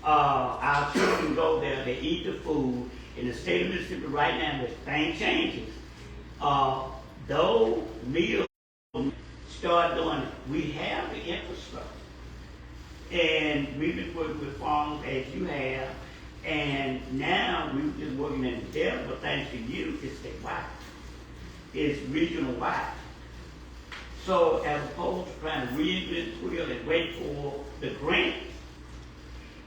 our children go there, they eat the food. In the state of Mississippi right now, the thing changes. Those meals start doing it. We have the infrastructure. And we've been working with farms as you have, and now we're just working in the depth, but thanks to you, it's statewide. It's regional wide. So as opposed to trying to reinvent the wheel and wait for the grant,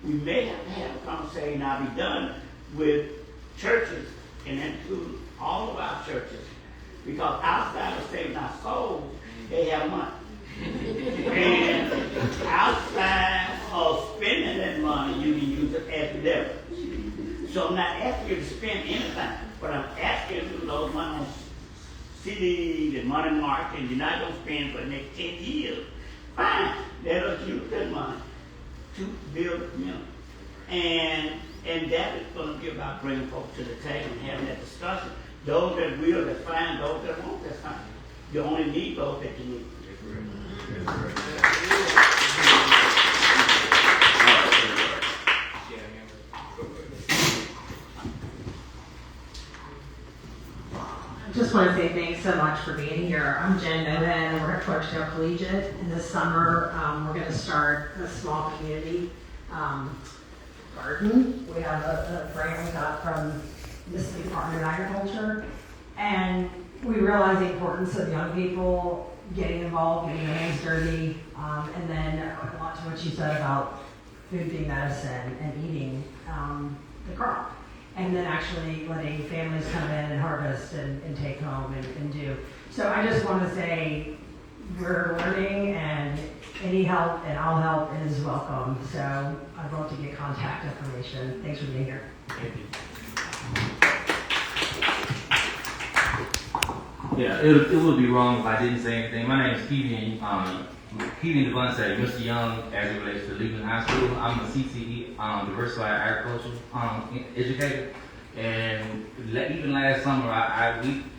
we may have to have a conversation now be done with churches and include all of our churches. Because outside of saving our souls, they have money. And outside of spending that money, you can use it as leverage. So I'm not asking you to spend anything, but I'm asking you to use those money on CDs and money market, and you're not going to spend for the next 10 years. Fine, let us use that money to build a community. And that is going to be about bringing folks to the table and having that discussion. Those that will, that's fine. Those that won't, that's fine. You only need those that you need. I just want to say thanks so much for being here. I'm Jen Novan, and we're at Clarksdale Collegiate. And this summer, we're going to start a small community garden. We have a grant we got from the Mississippi Department of Agriculture. And we realize the importance of young people getting involved, getting their hands dirty, and then a lot to what you said about food being medicine and eating the crop. And then actually letting families come in and harvest and take home and do. So I just want to say we're learning, and any help, and I'll help, is welcome. So I'd love to get contact information. Thanks for being here. Thank you. Yeah, it would be wrong if I didn't say anything. My name is Keaton Devontae, Mr. Young, as it relates to Ludwig High School. I'm a CTE, diversified agricultural educator. And even last summer,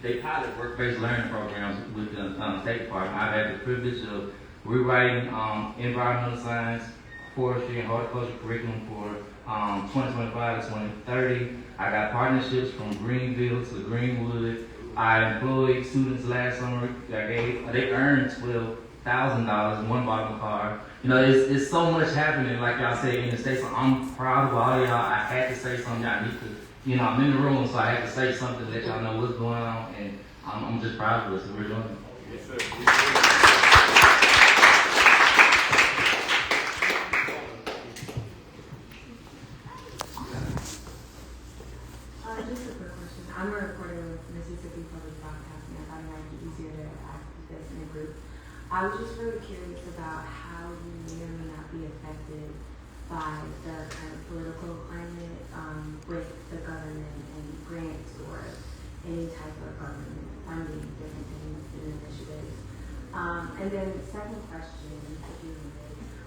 they pilot work-based learning programs with the State Department. I've had the privilege of rewriting environmental science, forestry, and horticulture curriculum for 2025 to 2030. I got partnerships from Greenville to Greenwood. I employed students last summer. They earned $12,000 in one bottle car. It's so much happening, like y'all say, in the States. So I'm proud of all y'all. I had to say something. Y'all need to, I'm in the room, so I had to say something to let y'all know what's going on, and I'm just proud of us, so we're doing it. Yes, sir. Just a quick question. I'm a reporter with Mississippi Public Broadcasting. I thought it might be easier to ask this in a group. I was just really curious about how you may or may not be affected by the kind of political climate with the government and grants or any type of government funding, different things and initiatives. And then second question, if you would,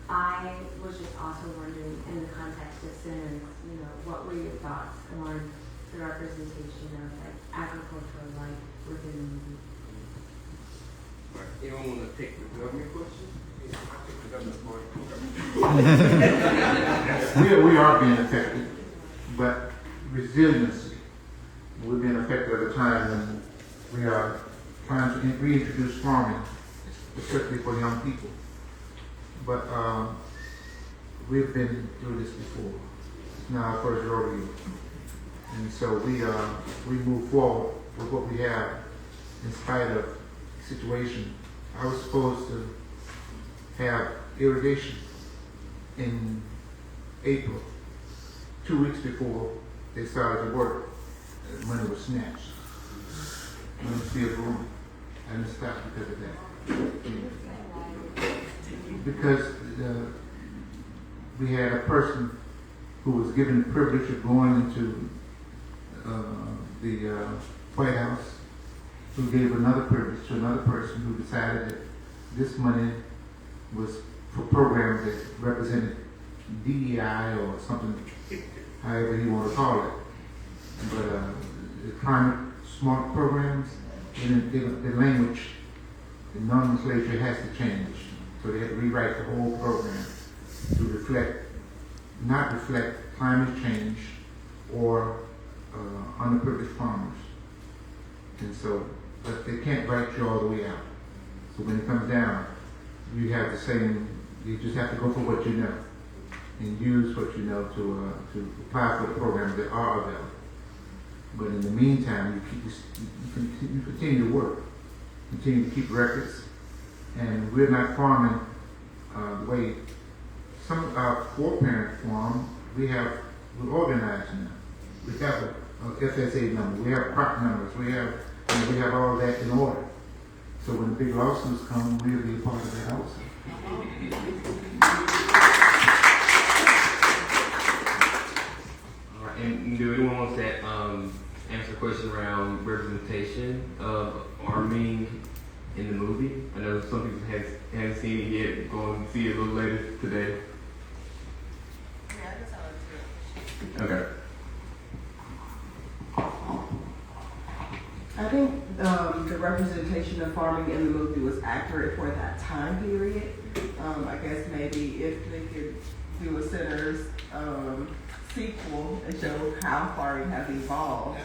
I was just also wondering in the context of centers, what were your thoughts on the representation of like agricultural life within the movie? Anyone want to take the government question? Yeah, I'll take the government part. We are being affected, but resiliency. We're being affected at a time when we are trying to reintroduce farming, especially for young people. But we've been through this before. It's now our first rodeo. And so we move forward with what we have in spite of the situation I was supposed to have irrigation in April, 2 weeks before they started the work. The money was snatched. Money still growing. And it stopped because of that. Because we had a person who was given the privilege of going into the White House, who gave another privilege to another person who decided that this money was for programs that represented DEI or something, however you want to call it. But the climate smart programs, and the language, the nomenclature has to change. So they had to rewrite the whole program to not reflect climate change or underprivileged farmers. And so, but they can't write you all the way out. So when it comes down, you have the same, you just have to go for what you know and use what you know to apply for the programs that are available. But in the meantime, you continue to work, continue to keep records, and we're not farming the way some of our four-parent farm, we're organized now. We have a FSA number, we have crop numbers, we have all that in order. So when the big lawsuits come, we'll be a part of that also. All right, and do anyone want to answer a question around representation of arming in the movie? I know some people haven't seen it yet. Going to see it a little later today. Yeah, I can tell it's good. Okay. I think the representation of farming in the movie was accurate for that time period. I guess maybe if they could do a Sinners sequel and show how farming has evolved,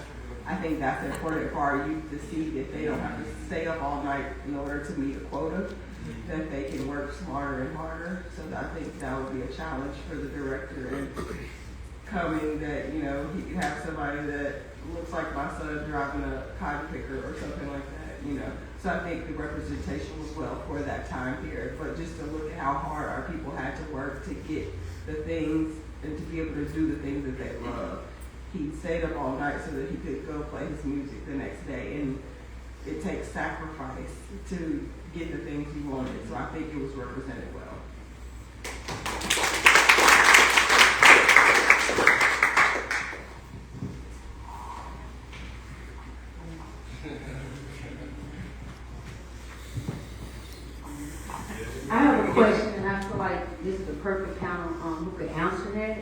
I think that's important for our youth to see that they don't have to stay up all night in order to meet a quota, that they can work smarter and harder. So I think that would be a challenge for the director in coming, that, you know, he could have somebody that looks like my son driving a cotton picker or something like that, you know. So I think the representation was well for that time period, but just to look at how hard our people had to work to get the things and to be able to do the things that they love. He stayed up all night so that he could go play his music the next day, and it takes sacrifice to get the things you wanted. So I think it was represented well. I have a question, and I feel like this is the perfect panel who could answer that.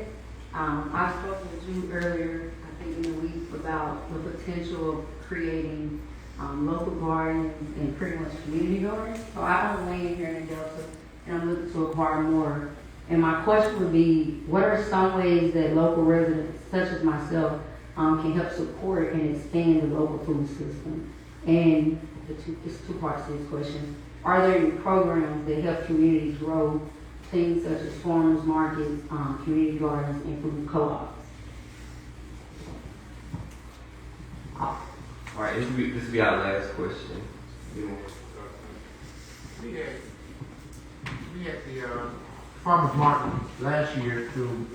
I spoke with you earlier, I think in the week, about the potential of creating local gardens and pretty much community gardens. So I own land here in the Delta, and I'm looking to acquire more. And my question would be, what are some ways that local residents, such as myself, can help support and expand the local food system? And it's two parts to this question. Are there any programs that help communities grow, things such as farmers markets, community gardens, and food co-ops? All right, this will be our last question. We had the farmers market last year through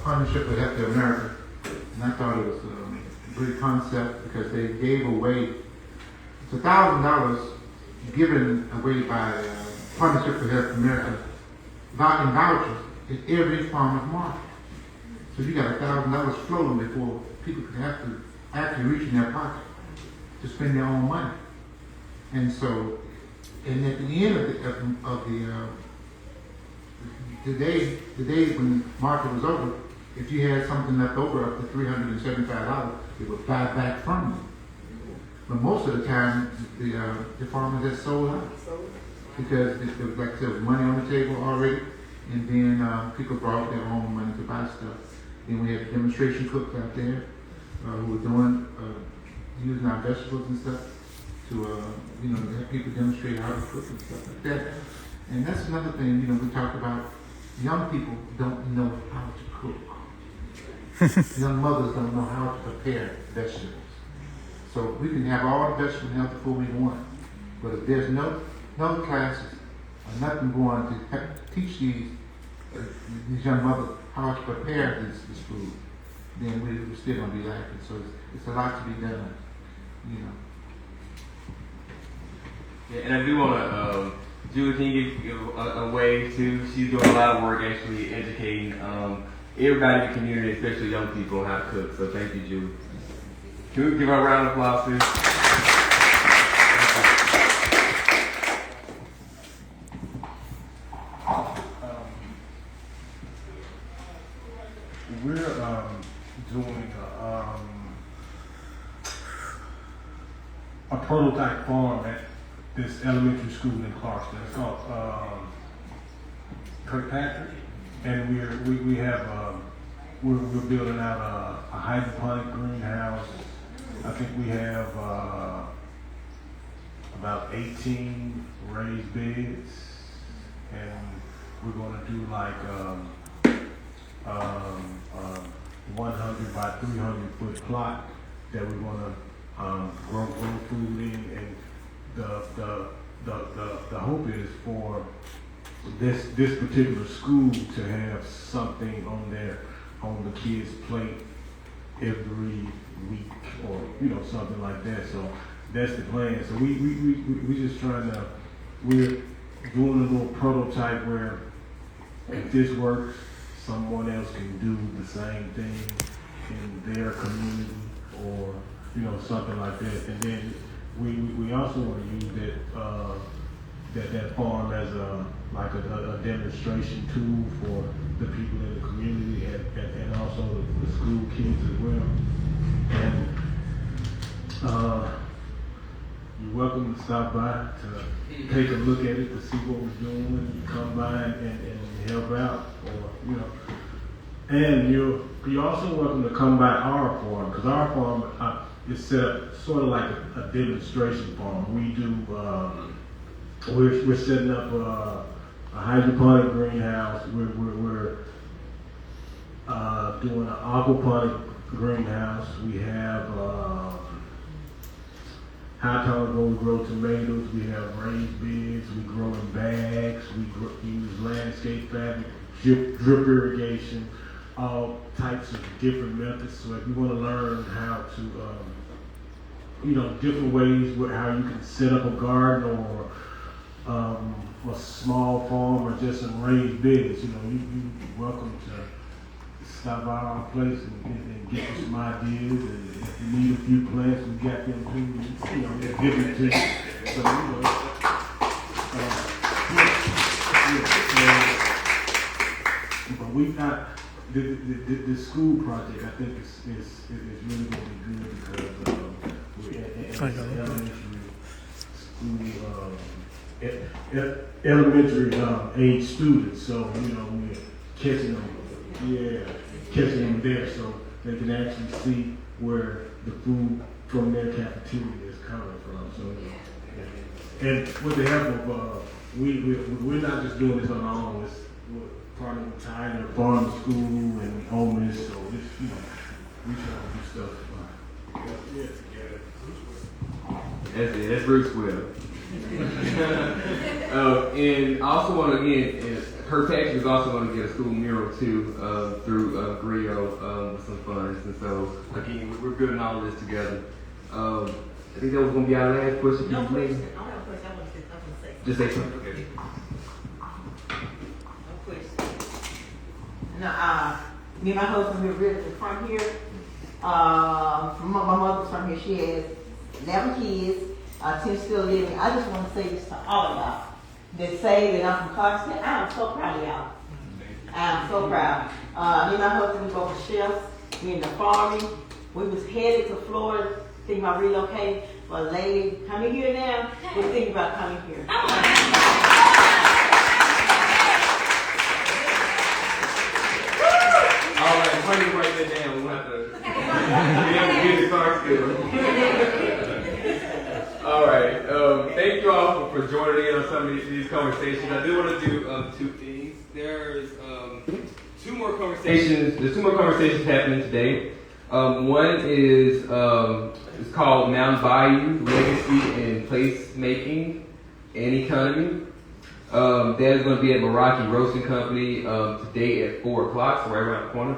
partnership with Health America, and I thought it was a great concept because they gave away $1,000 given away by Partnership for Health America in vouchers at every farmer's market. So you got $1,000 floating before people could have to actually reach in their pocket to spend their own money. And so, and at the end of the day when the market was over, if you had something left over up to $375, it would buy back from you. But most of the time, the farmers had sold out because there was, like I said, money on the table already, and then people brought their own money to buy stuff. Then we had demonstration cooks out there who were doing using our vegetables and stuff to have people demonstrate how to cook and stuff like that. And that's another thing, we talk about. Young people don't know how to cook. Young mothers don't know how to prepare vegetables. So we can have all the vegetable and healthy food we want, but if there's no health classes are nothing going to teach these young mothers how to prepare this food, then we're still going to be lacking. So it's a lot to be done, you know. Yeah, and I do want to, Julie, can you give a wave too? She's doing a lot of work actually educating everybody in the community, especially young people, on how to cook. So thank you, Julie. Can we give her a round of applause, please? We're doing a prototype farm at this elementary school in Clarksdale. It's called Kirkpatrick, and we're building out a hydroponic greenhouse. I think we have about 18 raised beds, and we're going to do like 100 by 300 foot plot that we're going to grow food in, and the hope is for this particular school to have something on the kids' plate every week, or something like that. So that's the plan. So we just trying to, we're doing a little prototype where if this works, someone else can do the same thing in their community, or something like that. And then we also want to use that farm as a demonstration tool for the people in the community, and also the school kids as well. And you're welcome to stop by to take a look at it, to see what we're doing, come by and help out, or and you're also welcome to come by our farm, because our farm is set up sort of like a demonstration farm. We do we're setting up a hydroponic greenhouse. We're doing an aquaponic greenhouse. We have high tolerance where we grow tomatoes. We have raised beds. We grow in bags. We use landscape fabric, drip irrigation, all types of different methods. So if you want to learn how to, different ways how you can set up a garden, or a small farm, or just some raised beds, you're welcome to stop by our place and get you some ideas. And if you need a few plants, we got them too. They're different too. So but we got the school project. I think is really going to be good, because we're at elementary age students. So we're catching them there, so they can actually see where the food from their cafeteria is coming from. So, and with the help of we're not just doing this on our own. We're part of the entire farm school and homeless. So we try to do stuff. That's Rootswell. And I also want to, again, Kirkpatrick is also going to get a school mural too, through Griot, with some funds. And so, again, we're building all of this together. I think that was going to be our last question. No question. I don't have a question. I want to say something. Just say something. Okay. No question. No, me and my husband, we're really from here. My mother's from here. She has 11 kids, 10 still living. I just want to say this to all of y'all that say that I'm from Clarksdale. I'm so proud of y'all. I'm so proud. Me and my husband, we both chefs. We in the farming. We was headed to Florida, thinking about relocating. But a lady coming here now, we're thinking about coming here. All right, why don't you write that down? We'll have to get the Clarksdale. All right. Thank you all for joining in on some of these conversations. I do want to do two things. There's two more conversations. There's two more conversations happening today. One is it's called Mountain Bayou Legacy and Placemaking, and economy. That is going to be at Meraki Roasting Company today at 4 o'clock, so right around the corner.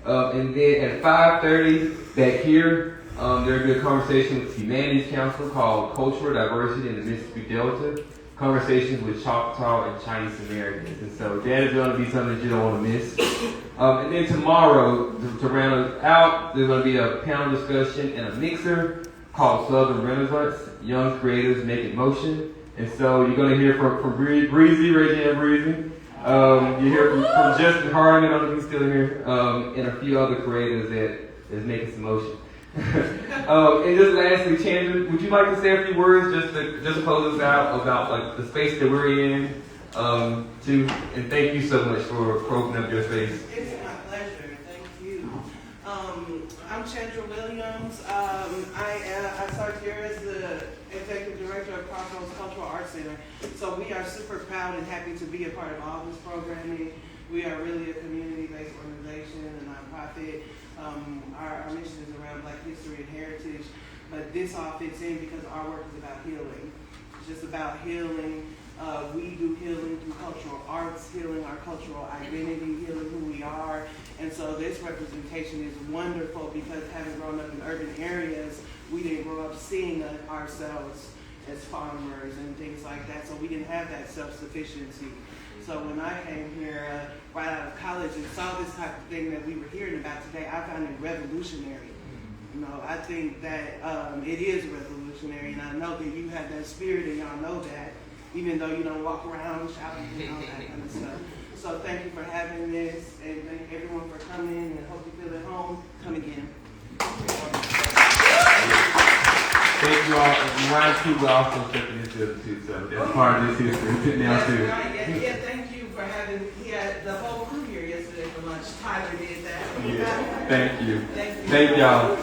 And then at 5:30 back here, there'll be a conversation with the Humanities Council called Cultural Diversity in the Mississippi Delta, Conversations with Choctaw and Chinese Americans. And so that is going to be something that you don't want to miss. And then tomorrow, to round it out, there's going to be a panel discussion and a mixer called Southern Renaissance, Young Creators Making Motion. And so you're going to hear from Breezy, Reggie and Breezy. You hear from Justin Hardiman, I don't know if he's still here, and a few other creators that is making some motion. And just lastly, Chandler, would you like to say a few words just to close us out about like the space that we're in? Too, and thank you so much for opening up your space. It's my pleasure. Thank you. I'm Chandra Williams. I serve here as the Executive Director of Crossroads Cultural Arts Center. So we are super proud and happy to be a part of all this programming. We are really a community-based organization, a nonprofit. Our mission is around Black history and heritage, but this all fits in because our work is about healing. It's just about healing. We do healing through cultural arts, healing our cultural identity, healing who we are. And so this representation is wonderful because having grown up in urban areas, we didn't grow up seeing ourselves as farmers and things like that. So we didn't have that self-sufficiency. So when I came here right out of college and saw this type of thing that we were hearing about today, I found it revolutionary. You know, I think that it is revolutionary, and I know that you have that spirit and y'all know that, even though you don't walk around shouting and all that kind of stuff. So thank you for having this, and thank everyone for coming, and hope you feel at home. Come again. Thank you all. And Ryan Coogler also took this building too, so that's part of this history now too. Yeah, thank you for having, he had the whole crew here yesterday for lunch. Tyler did that. Yeah, thank you. Thank you. Thank y'all.